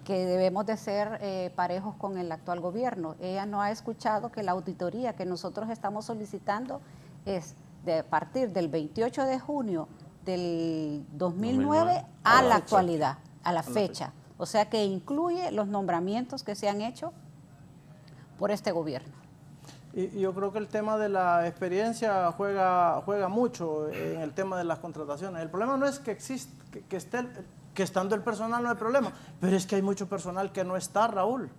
debemos de ser parejos con el actual gobierno. Ella no ha escuchado que la auditoría que nosotros estamos solicitando es de partir del 28 de junio del 2009 a la actualidad, a la fecha. O sea que incluye los nombramientos que se han hecho por este gobierno. Y yo creo que el tema de la experiencia juega mucho en el tema de las contrataciones. El problema no es que estando el personal no hay problema, pero es que hay mucho personal que no está, Raúl.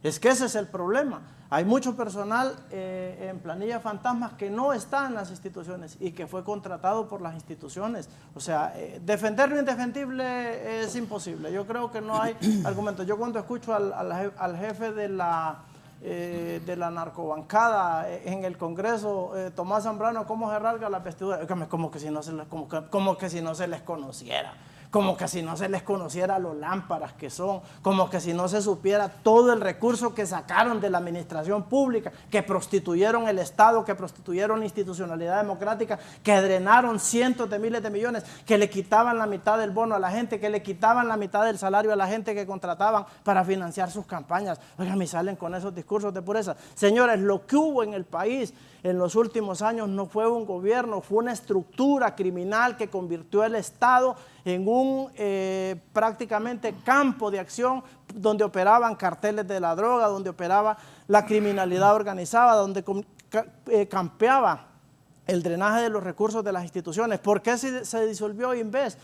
Es que ese es el problema. Hay mucho personal en planilla fantasmas que no está en las instituciones y que fue contratado por las instituciones. O sea, defender lo indefendible es imposible. Yo creo que no hay argumentos. Yo cuando escucho al jefe de la narcobancada en el Congreso, Tomás Zambrano, cómo se rasga la vestidura, como que si no se les conociera. Como que si no se les conociera lo lámparas que son, como que si no se supiera todo el recurso que sacaron de la administración pública, que prostituyeron el Estado, que prostituyeron la institucionalidad democrática, que drenaron cientos de miles de millones, que le quitaban la mitad del bono a la gente, que le quitaban la mitad del salario a la gente que contrataban para financiar sus campañas. Oigan, me salen con esos discursos de pureza. Señores, lo que hubo en el país en los últimos años no fue un gobierno, fue una estructura criminal que convirtió el Estado en un prácticamente campo de acción donde operaban carteles de la droga, donde operaba la criminalidad organizada, donde campeaba el drenaje de los recursos de las instituciones. ¿Por qué se disolvió Inves?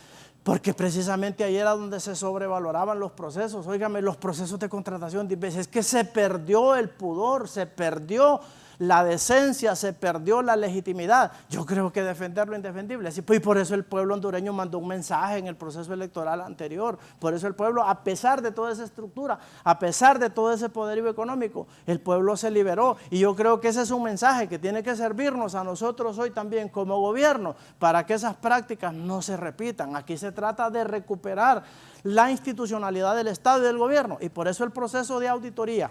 Porque precisamente ahí era donde se sobrevaloraban los procesos. Óigame, los procesos de contratación de Inves, es que se perdió el pudor, se perdió la decencia, se perdió la legitimidad. Yo creo que defender lo indefendible. Y por eso el pueblo hondureño mandó un mensaje en el proceso electoral anterior. Por eso el pueblo, a pesar de toda esa estructura, a pesar de todo ese poderío económico, el pueblo se liberó. Y yo creo que ese es un mensaje que tiene que servirnos a nosotros hoy también como gobierno para que esas prácticas no se repitan. Aquí se trata de recuperar la institucionalidad del Estado y del gobierno. Y por eso el proceso de auditoría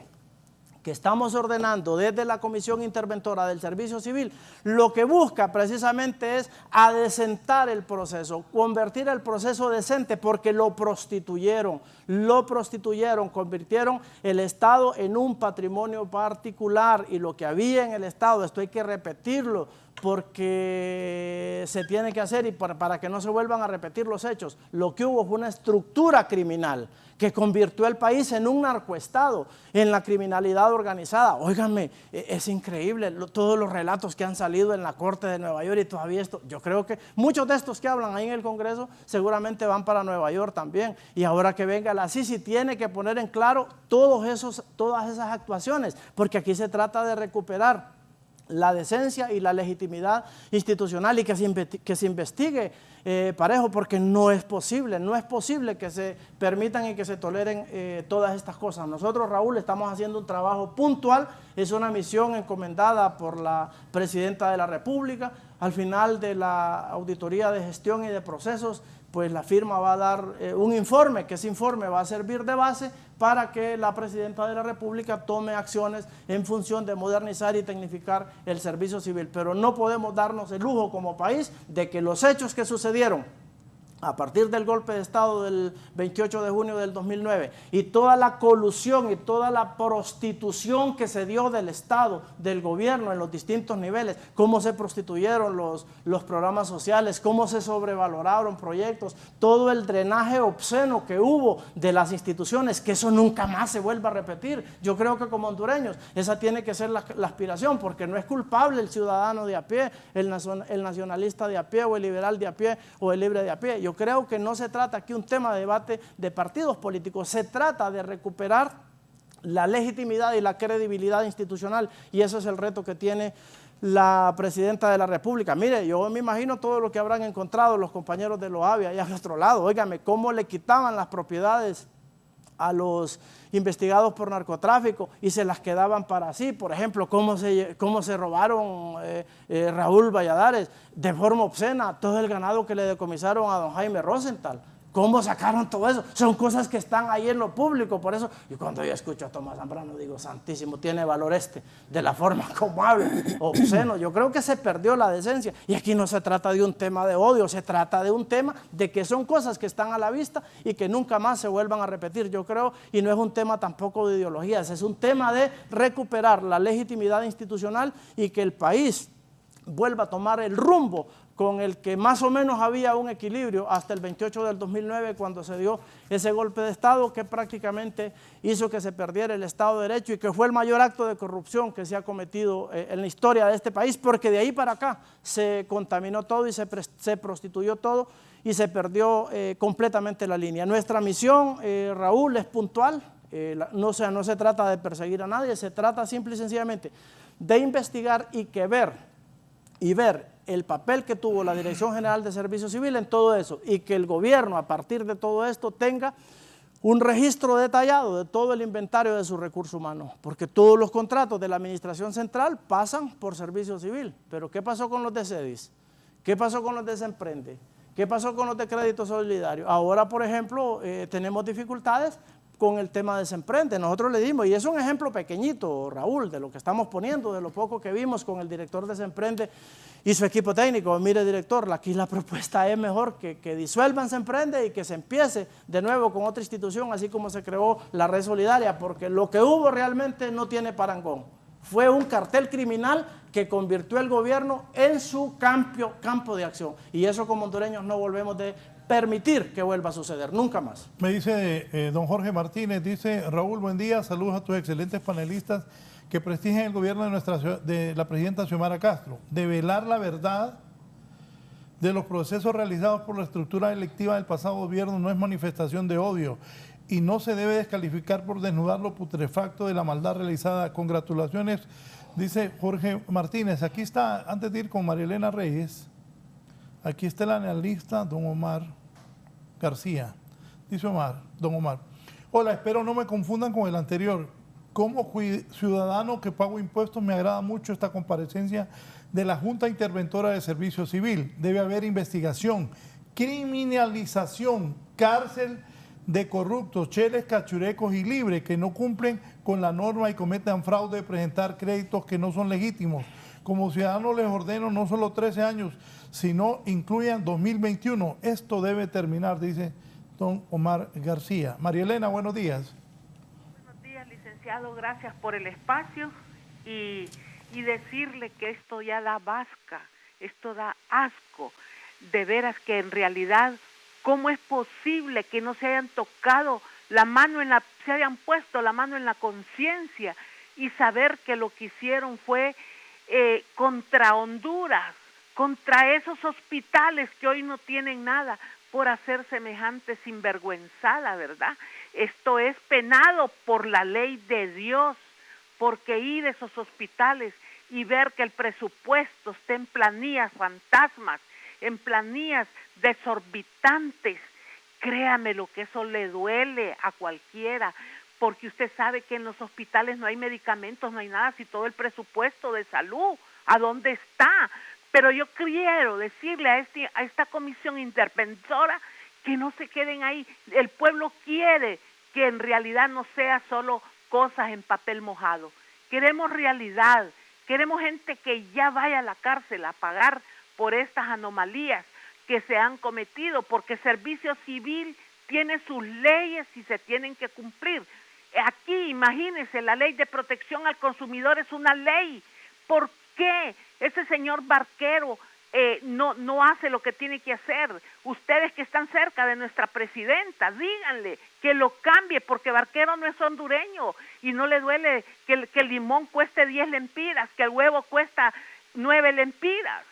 que estamos ordenando desde la Comisión Interventora del Servicio Civil, lo que busca precisamente es adecentar el proceso, convertir el proceso decente, porque lo prostituyeron, convirtieron el Estado en un patrimonio particular, y lo que había en el Estado, esto hay que repetirlo, porque se tiene que hacer y para que no se vuelvan a repetir los hechos. Lo que hubo fue una estructura criminal que convirtió el país en un narcoestado, en la criminalidad organizada. Óiganme, es increíble todos los relatos que han salido en la Corte de Nueva York y todavía esto. Yo creo que muchos de estos que hablan ahí en el Congreso seguramente van para Nueva York también. Y ahora que venga la CICI tiene que poner en claro todas esas actuaciones, porque aquí se trata de recuperar la decencia y la legitimidad institucional y que se investigue parejo, porque no es posible que se permitan y que se toleren todas estas cosas. Nosotros, Raúl, estamos haciendo un trabajo puntual, es una misión encomendada por la Presidenta de la República. Al final de la auditoría de gestión y de procesos, pues la firma va a dar un informe, que ese informe va a servir de base para que la Presidenta de la República tome acciones en función de modernizar y tecnificar el servicio civil. Pero no podemos darnos el lujo como país de que los hechos que sucedieron a partir del golpe de Estado del 28 de junio del 2009 y toda la colusión y toda la prostitución que se dio del Estado, del gobierno en los distintos niveles, cómo se prostituyeron los programas sociales, cómo se sobrevaloraron proyectos, todo el drenaje obsceno que hubo de las instituciones, que eso nunca más se vuelva a repetir. Yo creo que como hondureños esa tiene que ser la aspiración, porque no es culpable el ciudadano de a pie, el nacionalista de a pie o el liberal de a pie o el libre de a pie. Yo creo que no se trata aquí un tema de debate de partidos políticos, se trata de recuperar la legitimidad y la credibilidad institucional, y ese es el reto que tiene la Presidenta de la República. Mire, yo me imagino todo lo que habrán encontrado los compañeros de Loavia allá a nuestro lado. Óigame, cómo le quitaban las propiedades a los investigados por narcotráfico y se las quedaban para sí. Por ejemplo, cómo se robaron Raúl Valladares de forma obscena todo el ganado que le decomisaron a don Jaime Rosenthal. ¿Cómo sacaron todo eso? Son cosas que están ahí en lo público. Por eso, y cuando yo escucho a Tomás Zambrano, digo, santísimo, tiene valor de la forma como habla, obsceno. Yo creo que se perdió la decencia. Y aquí no se trata de un tema de odio, se trata de un tema de que son cosas que están a la vista y que nunca más se vuelvan a repetir, yo creo, y no es un tema tampoco de ideologías, es un tema de recuperar la legitimidad institucional y que el país vuelva a tomar el rumbo con el que más o menos había un equilibrio hasta el 28 del 2009, cuando se dio ese golpe de Estado que prácticamente hizo que se perdiera el Estado de Derecho y que fue el mayor acto de corrupción que se ha cometido en la historia de este país, porque de ahí para acá se contaminó todo y se prostituyó todo y se perdió completamente la línea. Nuestra misión, Raúl, es puntual, No se trata de perseguir a nadie, se trata simple y sencillamente de investigar y ver el papel que tuvo la Dirección General de Servicio Civil en todo eso, y que el gobierno a partir de todo esto tenga un registro detallado de todo el inventario de sus recursos humanos, porque todos los contratos de la Administración Central pasan por Servicio Civil. Pero ¿qué pasó con los de CEDIS? ¿Qué pasó con los de Semprende? ¿Qué pasó con los de Crédito Solidario? Ahora, por ejemplo, tenemos dificultades con el tema de Semprende. Nosotros le dimos, y es un ejemplo pequeñito, Raúl, de lo que estamos poniendo, de lo poco que vimos con el director de Semprende y su equipo técnico. Mire, director, aquí la propuesta es mejor que disuelvan Semprende y que se empiece de nuevo con otra institución, así como se creó la Red Solidaria, porque lo que hubo realmente no tiene parangón. Fue un cartel criminal que convirtió el gobierno en su campo de acción. Y eso como hondureños no volvemos de permitir que vuelva a suceder, nunca más. Me dice don Jorge Martínez, dice: Raúl, buen día, saludos a tus excelentes panelistas que prestigian el gobierno de nuestra ciudad, de la presidenta Xiomara Castro. Develar la verdad de los procesos realizados por la estructura electiva del pasado gobierno no es manifestación de odio y no se debe descalificar por desnudar lo putrefacto de la maldad realizada. Congratulaciones, dice Jorge Martínez. Aquí está, antes de ir con María Elena Reyes, aquí está el analista don Omar García. Dice don Omar: hola, espero no me confundan con el anterior. Como ciudadano que pago impuestos, me agrada mucho esta comparecencia de la Junta Interventora de Servicio Civil. Debe haber investigación, criminalización, cárcel de corruptos, cheles, cachurecos y libres que no cumplen con la norma y cometan fraude de presentar créditos que no son legítimos. Como ciudadano les ordeno no solo 13 años, sino incluyan 2021. Esto debe terminar, dice don Omar García. María Elena, buenos días. Buenos días, licenciado. Gracias por el espacio y decirle que esto ya da vasca, esto da asco. De veras que en realidad, ¿cómo es posible que no se hayan tocado la mano se hayan puesto la mano en la conciencia y saber que lo que hicieron fue contra Honduras, contra esos hospitales que hoy no tienen nada, por hacer semejante sinvergüenzada, ¿verdad? Esto es penado por la ley de Dios, porque ir a esos hospitales y ver que el presupuesto está en planillas fantasmas, en planillas desorbitantes, créame lo que eso le duele a cualquiera, porque usted sabe que en los hospitales no hay medicamentos, no hay nada, si todo el presupuesto de salud, ¿a dónde está? Pero yo quiero decirle a esta comisión interventora que no se queden ahí. El pueblo quiere que en realidad no sea solo cosas en papel mojado. Queremos realidad, queremos gente que ya vaya a la cárcel a pagar por estas anomalías que se han cometido, porque Servicio Civil tiene sus leyes y se tienen que cumplir. Aquí, imagínense, la ley de protección al consumidor es una ley. ¿Por qué ese señor Barquero no hace lo que tiene que hacer? Ustedes que están cerca de nuestra presidenta, díganle que lo cambie, porque Barquero no es hondureño y no le duele que el limón cueste 10 lempiras, que el huevo cuesta 9 lempiras.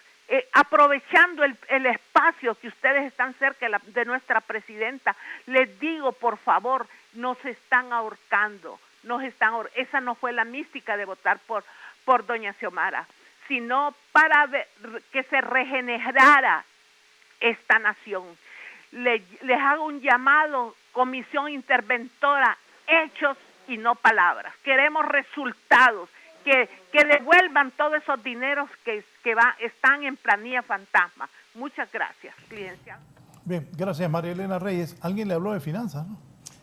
Aprovechando el espacio que ustedes están cerca de nuestra presidenta, les digo, por favor, nos están ahorcando, esa no fue la mística de votar por doña Xiomara, sino para que se regenerara esta nación. Les hago un llamado, comisión interventora, hechos y no palabras. Queremos resultados, que devuelvan todos esos dineros que están en planilla fantasma. Muchas gracias, licenciado. Bien, gracias María Elena Reyes. ¿Alguien le habló de finanzas, no?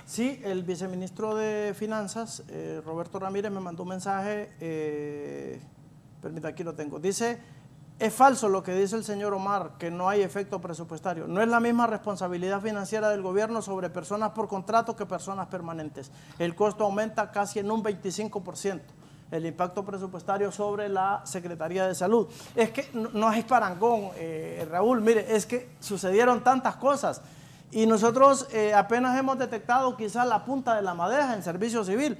Sí, el viceministro de Finanzas, Roberto Ramírez, me mandó un mensaje, permítame, aquí lo tengo. Dice: es falso lo que dice el señor Omar, que no hay efecto presupuestario. No es la misma responsabilidad financiera del gobierno sobre personas por contrato que personas permanentes. El costo aumenta casi en un 25%. El impacto presupuestario sobre la Secretaría de Salud. Es que no hay parangón, Raúl, mire, es que sucedieron tantas cosas y nosotros apenas hemos detectado quizás la punta de la madeja en Servicio Civil,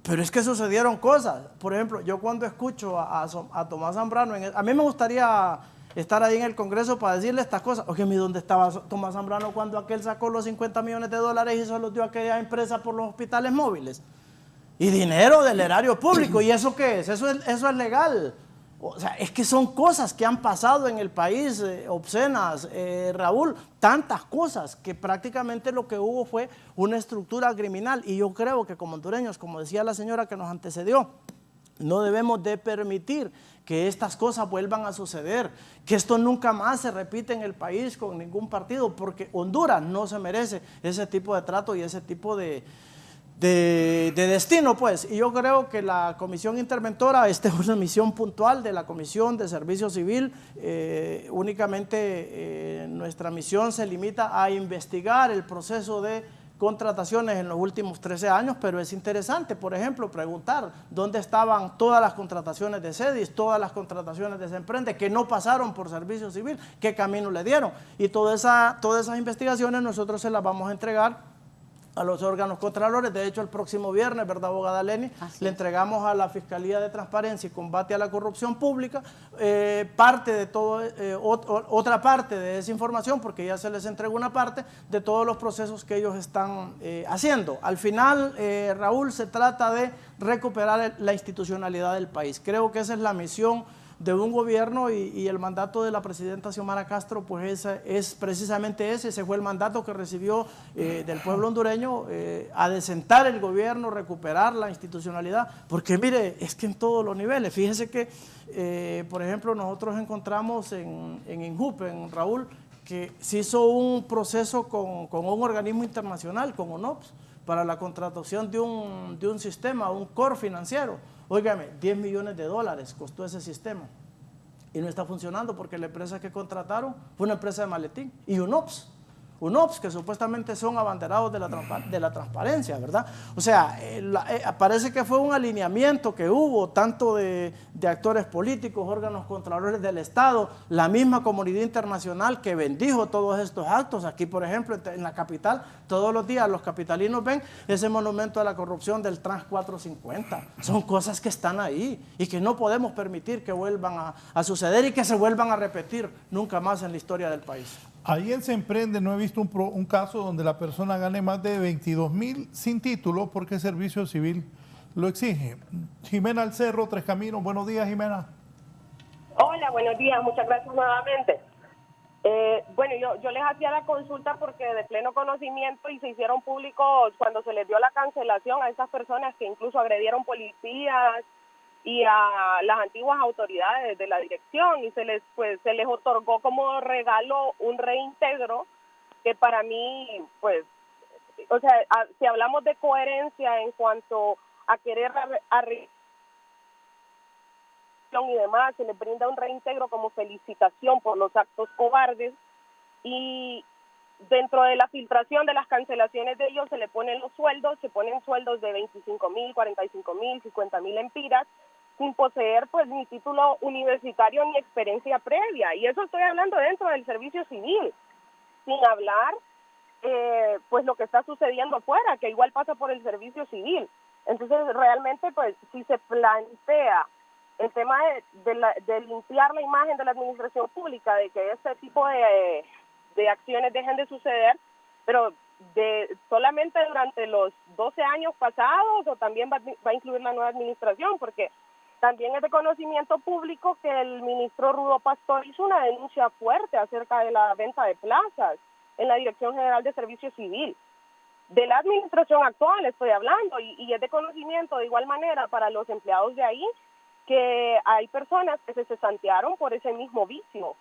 pero es que sucedieron cosas. Por ejemplo, yo cuando escucho a Tomás Zambrano, a mí me gustaría estar ahí en el Congreso para decirle estas cosas. Oye, ¿dónde estaba Tomás Zambrano cuando aquel sacó los $50 millones y se los dio a aquella empresa por los hospitales móviles? Y dinero del erario público. ¿Y eso qué es? Eso es legal. O sea, es que son cosas que han pasado en el país, obscenas, Raúl, tantas cosas que prácticamente lo que hubo fue una estructura criminal. Y yo creo que como hondureños, como decía la señora que nos antecedió, no debemos de permitir que estas cosas vuelvan a suceder, que esto nunca más se repite en el país con ningún partido, porque Honduras no se merece ese tipo de trato y ese tipo de destino, pues. Y yo creo que la comisión interventora, esta es una misión puntual de la Comisión de Servicio Civil, únicamente nuestra misión se limita a investigar el proceso de contrataciones en los últimos 13 años, pero es interesante, por ejemplo, preguntar dónde estaban todas las contrataciones de CEDIS, todas las contrataciones de Semprende que no pasaron por Servicio Civil, qué camino le dieron. Y todas esas investigaciones nosotros se las vamos a entregar a los órganos contralores. De hecho, el próximo viernes, ¿verdad, abogada Leni? Le entregamos a la Fiscalía de Transparencia y Combate a la Corrupción Pública parte de todo, otra parte de esa información, porque ya se les entregó una parte de todos los procesos que ellos están haciendo. Al final, Raúl, se trata de recuperar la institucionalidad del país. Creo que esa es la misión de un gobierno y el mandato de la presidenta Xiomara Castro pues es precisamente ese fue el mandato que recibió del pueblo hondureño, adecentar el gobierno, recuperar la institucionalidad, porque mire, es que en todos los niveles, fíjese que por ejemplo nosotros encontramos en INJUP, en Raúl, que se hizo un proceso con un organismo internacional, con UNOPS, para la contratación de un sistema, un core financiero. Óigame, $10 millones costó ese sistema y no está funcionando porque la empresa que contrataron fue una empresa de maletín y UNOPS, que supuestamente son abanderados de la transparencia, ¿verdad? O sea, parece que fue un alineamiento que hubo tanto de actores políticos, órganos contralores del Estado, la misma comunidad internacional que bendijo todos estos actos. Aquí, por ejemplo, en la capital, todos los días los capitalinos ven ese monumento a la corrupción del Trans 450. Son cosas que están ahí y que no podemos permitir que vuelvan a suceder y que se vuelvan a repetir nunca más en la historia del país. Ahí en Semprende no he visto un caso donde la persona gane más de 22,000 sin título porque el Servicio Civil lo exige. Jimena Alcerro, Tres Caminos. Buenos días, Jimena. Hola, buenos días. Muchas gracias nuevamente. Bueno, yo les hacía la consulta porque de pleno conocimiento y se hicieron públicos cuando se les dio la cancelación a esas personas que incluso agredieron policías y a las antiguas autoridades de la dirección y se les otorgó como regalo un reintegro que para mí, pues, o sea, si hablamos de coherencia en cuanto a querer y demás, se les brinda un reintegro como felicitación por los actos cobardes y dentro de la filtración de las cancelaciones de ellos se le ponen los sueldos, se ponen sueldos de 25,000, 45,000, 50,000 empiras, sin poseer pues ni título universitario ni experiencia previa. Y eso estoy hablando dentro del servicio civil, sin hablar pues lo que está sucediendo afuera, que igual pasa por el servicio civil. Entonces realmente pues si se plantea el tema de limpiar la imagen de la administración pública, de que este tipo de acciones dejen de suceder, pero solamente durante los 12 años pasados o también va a incluir la nueva administración, porque también es de conocimiento público que el ministro Rudo Pastor hizo una denuncia fuerte acerca de la venta de plazas en la Dirección General de Servicio Civil. De la administración actual estoy hablando y es de conocimiento de igual manera para los empleados de ahí que hay personas que se cesantearon por ese mismo vicio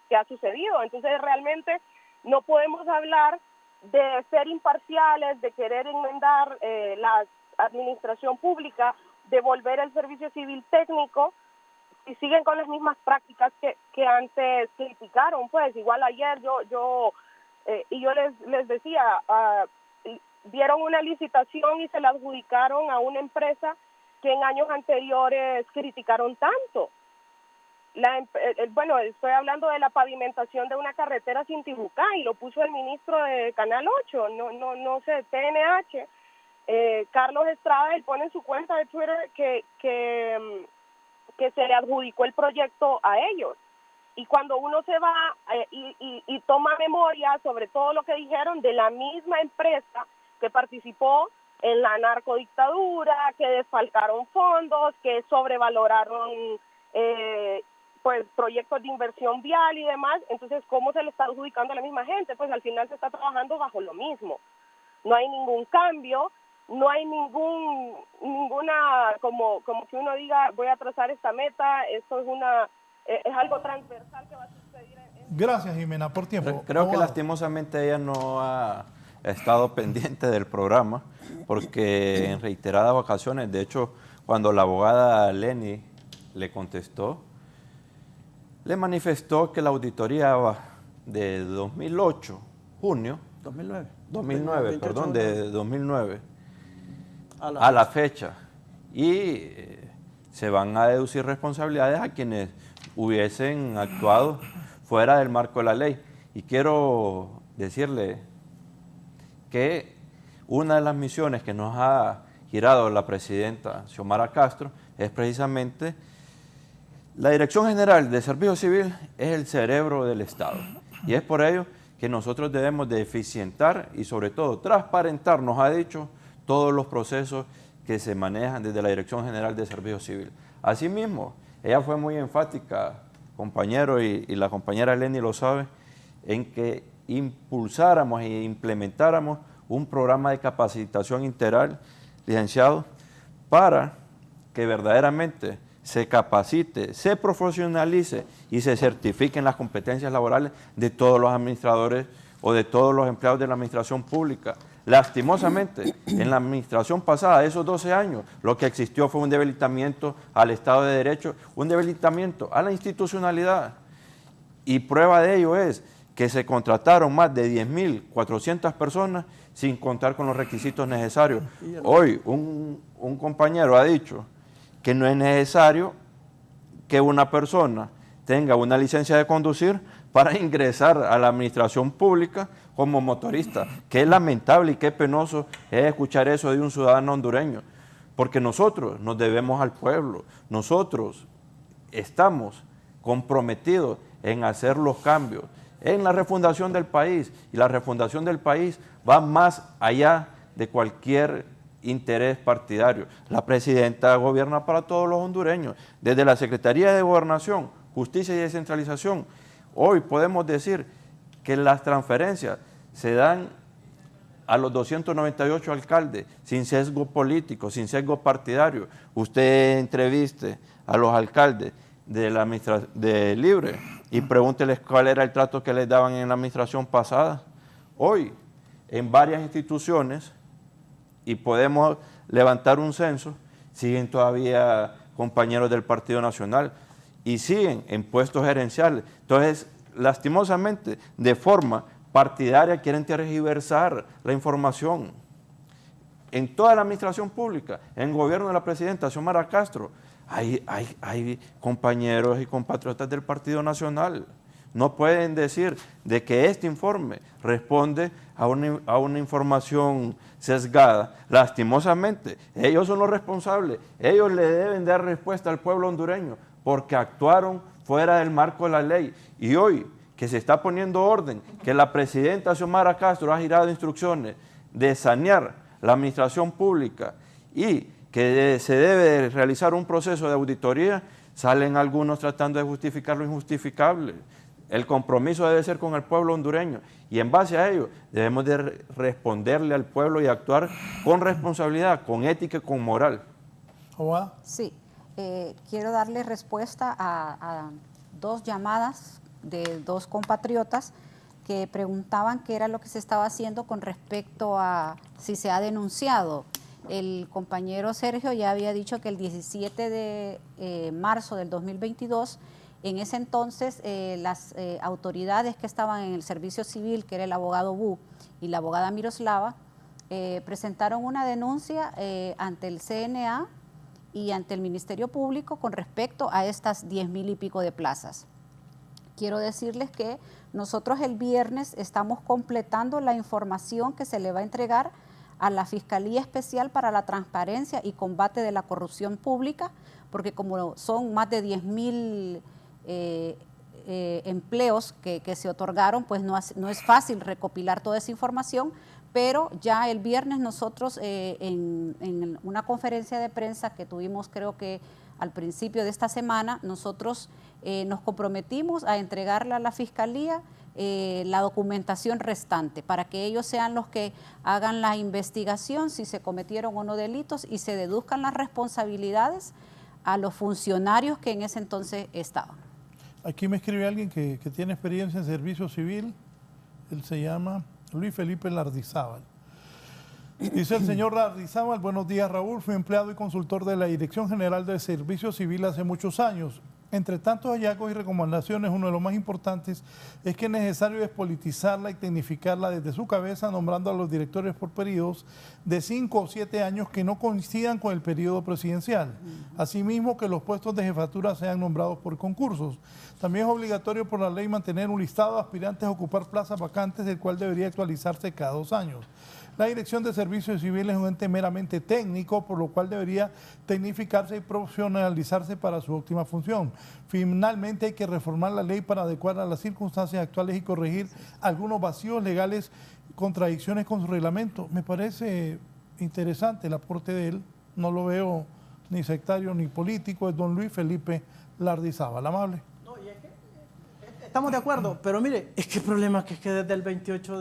que ha sucedido. Entonces realmente no podemos hablar de ser imparciales, de querer enmendar la administración pública, de volver el servicio civil técnico y siguen con las mismas prácticas que antes criticaron. Pues igual ayer yo les decía, dieron una licitación y se la adjudicaron a una empresa que en años anteriores criticaron tanto. Bueno, estoy hablando de la pavimentación de una carretera sin Tibucá y lo puso el ministro de Canal 8, no sé, TNH, Carlos Estrada, él pone en su cuenta de Twitter que se le adjudicó el proyecto a ellos. Y cuando uno se va y toma memoria sobre todo lo que dijeron de la misma empresa que participó en la narcodictadura, que desfalcaron fondos, que sobrevaloraron pues proyectos de inversión vial y demás, entonces ¿cómo se le está adjudicando a la misma gente? Pues al final se está trabajando bajo lo mismo. No hay ningún cambio, no hay ninguna como que uno diga voy a trazar esta meta, esto es algo transversal que va a suceder. Gracias, Jimena, por tiempo. Creo que lastimosamente ella no ha estado pendiente del programa, porque en reiteradas ocasiones, de hecho, cuando la abogada Leni le contestó, le manifestó que la auditoría de 2008, junio, 2009, perdón, de 2009, a la fecha, y se van a deducir responsabilidades a quienes hubiesen actuado fuera del marco de la ley. Y quiero decirle que una de las misiones que nos ha girado la presidenta Xiomara Castro es precisamente la Dirección General de Servicio Civil es el cerebro del Estado. Y es por ello que nosotros debemos de eficientar y sobre todo transparentar, nos ha dicho, todos los procesos que se manejan desde la Dirección General de Servicio Civil. Asimismo, ella fue muy enfática, compañero, y la compañera Leni lo sabe, en que impulsáramos e implementáramos un programa de capacitación integral, licenciado, para que verdaderamente se capacite, se profesionalice y se certifiquen las competencias laborales de todos los administradores o de todos los empleados de la administración pública. Lastimosamente, en la administración pasada, esos 12 años, lo que existió fue un debilitamiento al Estado de Derecho, un debilitamiento a la institucionalidad. Y prueba de ello es que se contrataron más de 10.400 personas sin contar con los requisitos necesarios. Hoy un compañero ha dicho que no es necesario que una persona tenga una licencia de conducir para ingresar a la administración pública como motorista. Qué lamentable y qué penoso es escuchar eso de un ciudadano hondureño, porque nosotros nos debemos al pueblo, nosotros estamos comprometidos en hacer los cambios, en la refundación del país, y la refundación del país va más allá de cualquier interés partidario. La presidenta gobierna para todos los hondureños, desde la Secretaría de Gobernación, Justicia y Descentralización. Hoy podemos decir que las transferencias se dan a los 298 alcaldes, sin sesgo político, sin sesgo partidario. Usted entreviste a los alcaldes de Libre y pregúnteles cuál era el trato que les daban en la administración pasada. Hoy, en varias instituciones, y podemos levantar un censo, siguen todavía compañeros del Partido Nacional y siguen en puestos gerenciales. Entonces, lastimosamente, de forma partidaria quieren tergiversar la información. En toda la administración pública, en el gobierno de la presidenta Xiomara Castro, hay compañeros y compatriotas del Partido Nacional. No pueden decir de que este informe responde a una información sesgada. Lastimosamente, ellos son los responsables. Ellos le deben dar respuesta al pueblo hondureño porque actuaron fuera del marco de la ley. Y hoy, que se está poniendo orden, que la presidenta Xiomara Castro ha girado instrucciones de sanear la administración pública y que se debe realizar un proceso de auditoría, salen algunos tratando de justificar lo injustificable. El compromiso debe ser con el pueblo hondureño y en base a ello debemos de responderle al pueblo y actuar con responsabilidad, con ética y con moral. Sí, quiero darle respuesta a dos llamadas de dos compatriotas que preguntaban qué era lo que se estaba haciendo con respecto a si se ha denunciado. El compañero Sergio ya había dicho que el 17 de marzo del 2022, en ese entonces las autoridades que estaban en el servicio civil, que era el abogado Bu y la abogada Miroslava, presentaron una denuncia ante el CNA y ante el Ministerio Público con respecto a estas 10.000 y pico de plazas. Quiero decirles que nosotros el viernes estamos completando la información que se le va a entregar a la Fiscalía Especial para la Transparencia y Combate de la Corrupción Pública, porque como son más de 10.000 empleos que se otorgaron, pues no es fácil recopilar toda esa información, pero ya el viernes nosotros en una conferencia de prensa que tuvimos, creo que al principio de esta semana, nosotros nos comprometimos a entregarle a la Fiscalía la documentación restante para que ellos sean los que hagan la investigación si se cometieron o no delitos y se deduzcan las responsabilidades a los funcionarios que en ese entonces estaban. Aquí me escribe alguien que tiene experiencia en servicio civil, él se llama Luis Felipe Lardizábal. Dice el señor Lardizábal: buenos días Raúl, fui empleado y consultor de la Dirección General de Servicio Civil hace muchos años. Entre tantos hallazgos y recomendaciones, uno de los más importantes es que es necesario despolitizarla y tecnificarla desde su cabeza, nombrando a los directores por periodos de 5 o 7 años que no coincidan con el periodo presidencial. Asimismo, que los puestos de jefatura sean nombrados por concursos. También es obligatorio por la ley mantener un listado de aspirantes a ocupar plazas vacantes, el cual debería actualizarse cada 2 años. La Dirección de Servicios Civiles es un ente meramente técnico, por lo cual debería tecnificarse y profesionalizarse para su óptima función. Finalmente, hay que reformar la ley para adecuarla a las circunstancias actuales y corregir algunos vacíos legales, contradicciones con su reglamento. Me parece interesante el aporte de él, no lo veo ni sectario ni político, es don Luis Felipe Lardizábal. Amable. Estamos de acuerdo, pero mire, es que el problema es que desde el 28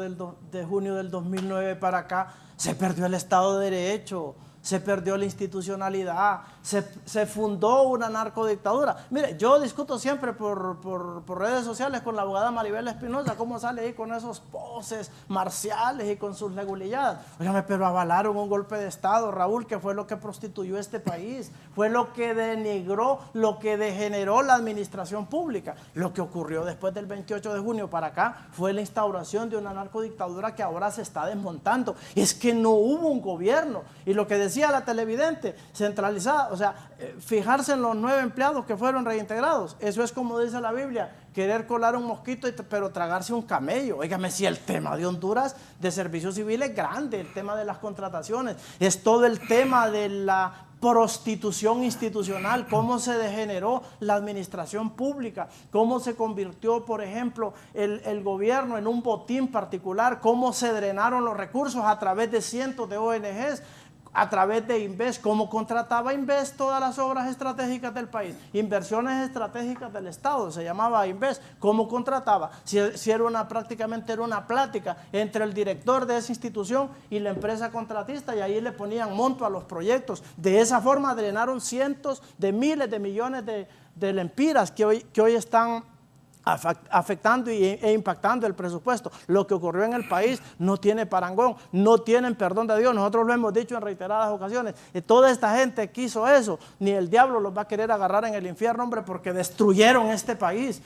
de junio del 2009 para acá se perdió el Estado de Derecho, se perdió la institucionalidad, se fundó una narcodictadura. Mire, yo discuto siempre por redes sociales con la abogada Maribel Espinosa, cómo sale ahí con esos poses marciales y con sus legulilladas. Óigame, pero avalaron un golpe de Estado, Raúl, que fue lo que prostituyó este país, fue lo que denigró, lo que degeneró la administración pública. Lo que ocurrió después del 28 de junio para acá fue la instauración de una narcodictadura que ahora se está desmontando. Es que no hubo un gobierno, y lo que decía la televidente, centralizada, o sea, fijarse en los 9 empleados que fueron reintegrados, eso es como dice la Biblia, querer colar un mosquito pero tragarse un camello. Óigame, si el tema de Honduras de servicio civil es grande, el tema de las contrataciones, es todo el tema de la prostitución institucional, cómo se degeneró la administración pública, cómo se convirtió, por ejemplo, el gobierno en un botín particular, cómo se drenaron los recursos a través de cientos de ONGs, a través de Inves, cómo contrataba Inves todas las obras estratégicas del país, inversiones estratégicas del Estado, se llamaba Inves, cómo contrataba, si era prácticamente era una plática entre el director de esa institución y la empresa contratista, y ahí le ponían monto a los proyectos. De esa forma drenaron cientos de miles de millones de lempiras que hoy están afectando e impactando el presupuesto. Lo que ocurrió en el país no tiene parangón, no tienen perdón de Dios. Nosotros lo hemos dicho en reiteradas ocasiones. Y toda esta gente que hizo eso, ni el diablo los va a querer agarrar en el infierno, hombre, porque destruyeron este país,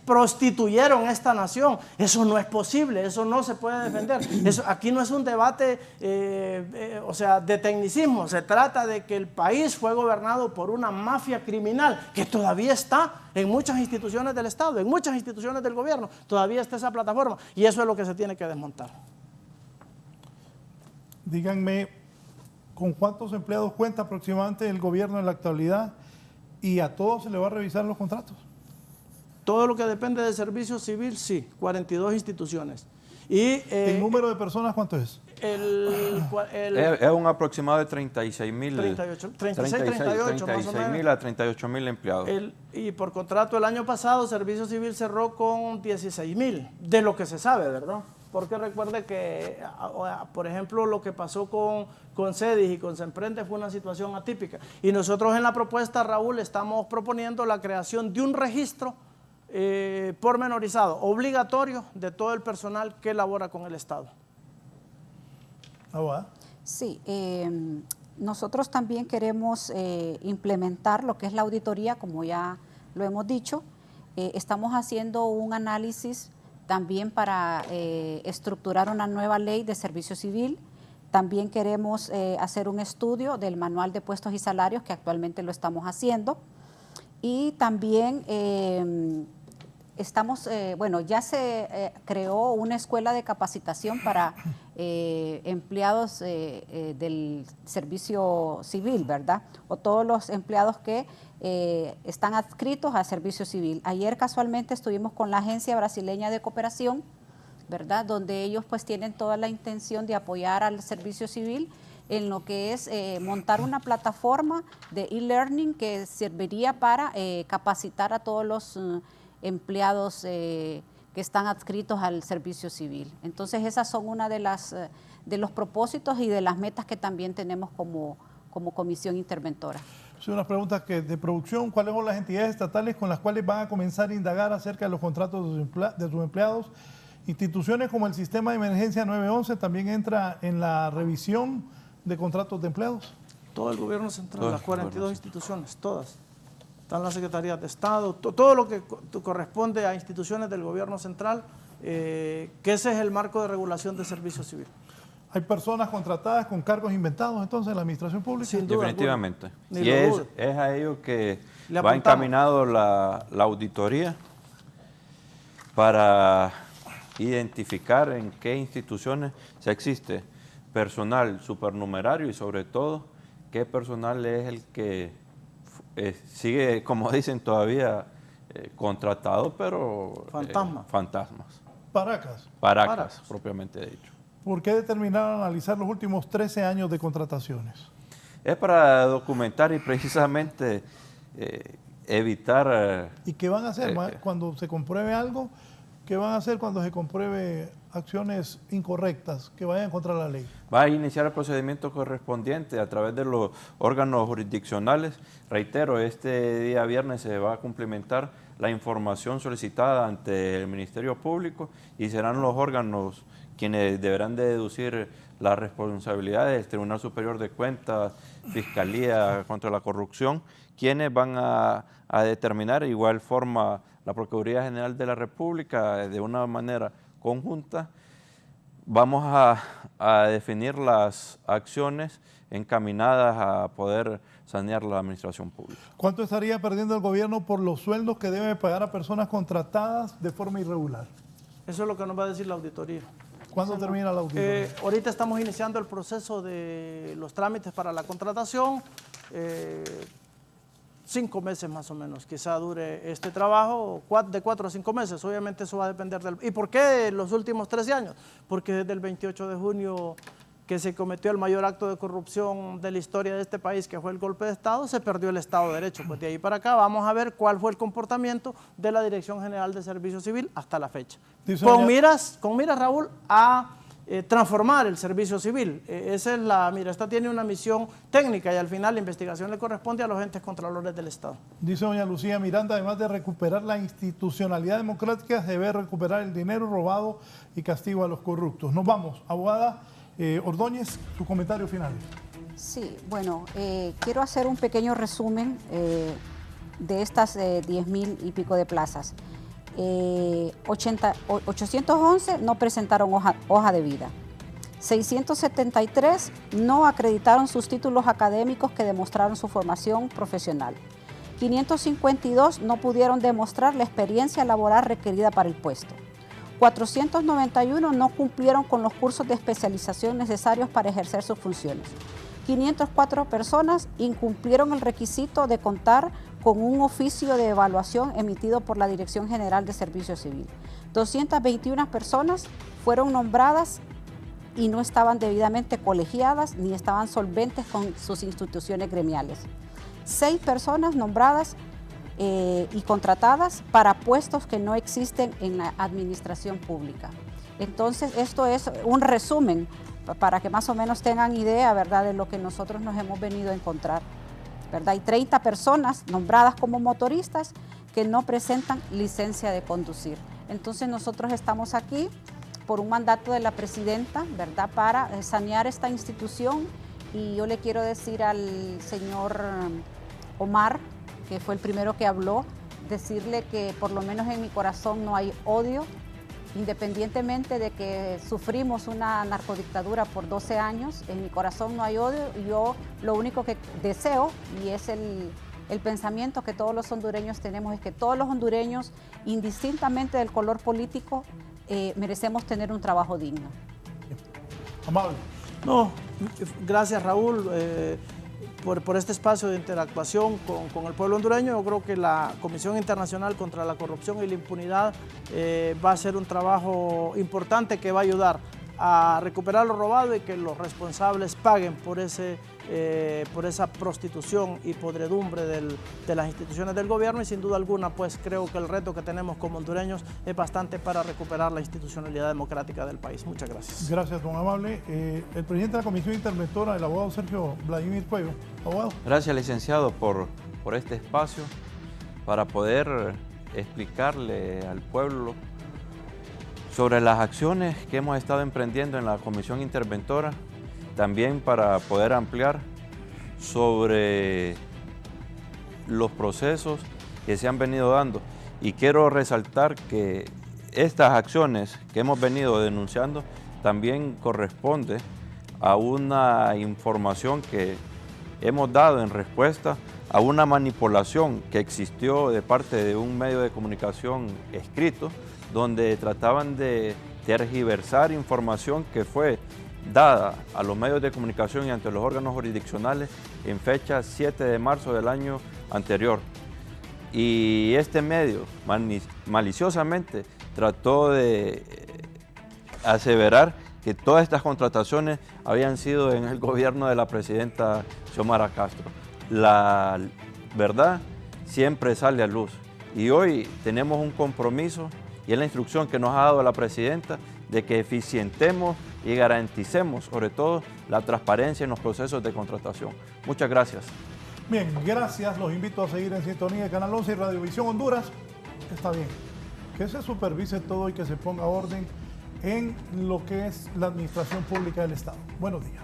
prostituyeron esta nación. Eso no es posible, eso no se puede defender. Eso, aquí no es un debate de tecnicismo, se trata de que el país fue gobernado por una mafia criminal que todavía está en muchas instituciones del Estado, en muchas instituciones del gobierno, todavía está esa plataforma, y eso es lo que se tiene que desmontar. Díganme, ¿con cuántos empleados cuenta aproximadamente el gobierno en la actualidad? ¿Y a todos se le va a revisar los contratos? Todo lo que depende del servicio civil, sí, 42 instituciones. Y, ¿el número de personas cuánto es? Es un aproximado de 36.000. 36.000 a 38.000 empleados. Y por contrato el año pasado, Servicio Civil cerró con 16.000, de lo que se sabe, ¿verdad? Porque recuerde que, por ejemplo, lo que pasó con CEDIS y con SEMPRENDE fue una situación atípica. Y nosotros en la propuesta, Raúl, estamos proponiendo la creación de un registro pormenorizado, obligatorio, de todo el personal que labora con el Estado. Sí, nosotros también queremos implementar lo que es la auditoría, como ya lo hemos dicho. Estamos haciendo un análisis también para estructurar una nueva ley de servicio civil. También queremos hacer un estudio del manual de puestos y salarios, que actualmente lo estamos haciendo. Y también estamos, bueno, ya se creó una escuela de capacitación para empleados del servicio civil, ¿verdad? O todos los empleados que están adscritos al servicio civil. Ayer casualmente estuvimos con la Agencia Brasileña de Cooperación, ¿verdad? Donde ellos pues tienen toda la intención de apoyar al servicio civil en lo que es montar una plataforma de e-learning que serviría para capacitar a todos los empleados que están adscritos al servicio civil. Entonces esas son una de los propósitos y de las metas que también tenemos como comisión interventora. Sí, unas preguntas de producción. ¿Cuáles son las entidades estatales con las cuales van a comenzar a indagar acerca de los contratos de sus empleados? Instituciones como el Sistema de Emergencia 911 también entra en la revisión de contratos de empleados. Todo el gobierno central, las 42 instituciones, todas. Están las secretarías de Estado, todo lo que corresponde a instituciones del gobierno central, que ese es el marco de regulación de servicio civil. ¿Hay personas contratadas con cargos inventados entonces en la administración pública? Sin duda. Definitivamente. Ni Y lo dude. es a ello que Le va apuntamos. encaminado la auditoría para identificar en qué instituciones se existe personal supernumerario y sobre todo qué personal es el que sigue, como dicen todavía, contratado, pero fantasmas. Paracas, propiamente dicho. ¿Por qué determinaron analizar los últimos 13 años de contrataciones? Es para documentar y precisamente evitar... ¿Y qué van a hacer cuando se compruebe algo? ¿Qué van a hacer cuando se compruebe acciones incorrectas que vayan contra la ley? Va a iniciar el procedimiento correspondiente a través de los órganos jurisdiccionales. Reitero, este día viernes se va a cumplimentar la información solicitada ante el Ministerio Público y serán los órganos quienes deberán de deducir las responsabilidades del Tribunal Superior de Cuentas, Fiscalía contra la Corrupción, quienes van a determinar de igual forma la Procuraduría General de la República de una manera conjunta. Vamos a definir las acciones encaminadas a poder sanear la administración pública. ¿Cuánto estaría perdiendo el gobierno por los sueldos que debe pagar a personas contratadas de forma irregular? Eso es lo que nos va a decir la auditoría. ¿Cuándo termina la auditoría? Ahorita estamos iniciando el proceso de los trámites para la contratación. 5 meses más o menos, quizá dure este trabajo, de 4 a 5 meses, obviamente eso va a depender del... ¿Y por qué los últimos 13 años? Porque desde el 28 de junio que se cometió el mayor acto de corrupción de la historia de este país, que fue el golpe de Estado, se perdió el Estado de Derecho. Pues de ahí para acá vamos a ver cuál fue el comportamiento de la Dirección General de Servicio Civil hasta la fecha. Con miras, Raúl, a transformar el servicio civil. Esa es la mira, esta tiene una misión técnica y al final la investigación le corresponde a los entes contralores del Estado. Dice doña Lucía Miranda, además de recuperar la institucionalidad democrática, se debe recuperar el dinero robado y castigo a los corruptos. Nos vamos. Abogada Ordóñez, su comentario final. Sí, bueno, quiero hacer un pequeño resumen de estas 10,000 y pico de plazas. 811 no presentaron hoja de vida. 673 no acreditaron sus títulos académicos que demostraron su formación profesional. 552 no pudieron demostrar la experiencia laboral requerida para el puesto. 491 no cumplieron con los cursos de especialización necesarios para ejercer sus funciones. 504 personas incumplieron el requisito de contar con un oficio de evaluación emitido por la Dirección General de Servicio Civil. 221 personas fueron nombradas y no estaban debidamente colegiadas ni estaban solventes con sus instituciones gremiales. 6 personas nombradas y contratadas para puestos que no existen en la administración pública. Entonces, esto es un resumen para que más o menos tengan idea, ¿verdad?, de lo que nosotros nos hemos venido a encontrar, ¿verdad? Hay 30 personas nombradas como motoristas que no presentan licencia de conducir. Entonces, nosotros estamos aquí por un mandato de la presidenta, ¿verdad?, para sanear esta institución. Y yo le quiero decir al señor Omar, que fue el primero que habló, decirle que por lo menos en mi corazón no hay odio, independientemente de que sufrimos una narcodictadura por 12 años, en mi corazón no hay odio. Yo lo único que deseo, y es el pensamiento que todos los hondureños tenemos es que todos los hondureños, indistintamente del color político, merecemos tener un trabajo digno. Amable. No, gracias Raúl por este espacio de interactuación con el pueblo hondureño. Yo creo que la Comisión Internacional contra la Corrupción y la Impunidad va a hacer un trabajo importante que va a ayudar a recuperar lo robado y que los responsables paguen por esa prostitución y podredumbre de las instituciones del gobierno, y sin duda alguna pues creo que el reto que tenemos como hondureños es bastante para recuperar la institucionalidad democrática del país. Muchas gracias. Gracias, don Amable. El presidente de la Comisión Interventora, el abogado Sergio Vladimir Cuello. Abogado. Gracias, licenciado, por este espacio para poder explicarle al pueblo sobre las acciones que hemos estado emprendiendo en la Comisión Interventora, también para poder ampliar sobre los procesos que se han venido dando. Y quiero resaltar que estas acciones que hemos venido denunciando también corresponde a una información que hemos dado en respuesta a una manipulación que existió de parte de un medio de comunicación escrito, donde trataban de tergiversar información que fue dada a los medios de comunicación y ante los órganos jurisdiccionales en fecha 7 de marzo del año anterior. Y este medio maliciosamente trató de aseverar que todas estas contrataciones habían sido en el gobierno de la presidenta Xiomara Castro. La verdad siempre sale a luz y hoy tenemos un compromiso y es la instrucción que nos ha dado la presidenta de que eficientemos y garanticemos sobre todo la transparencia en los procesos de contratación. Muchas gracias. Bien, gracias. Los invito a seguir en sintonía de Canal 11 y Radiovisión Honduras. Está bien. Que se supervise todo y que se ponga orden en lo que es la administración pública del Estado. Buenos días.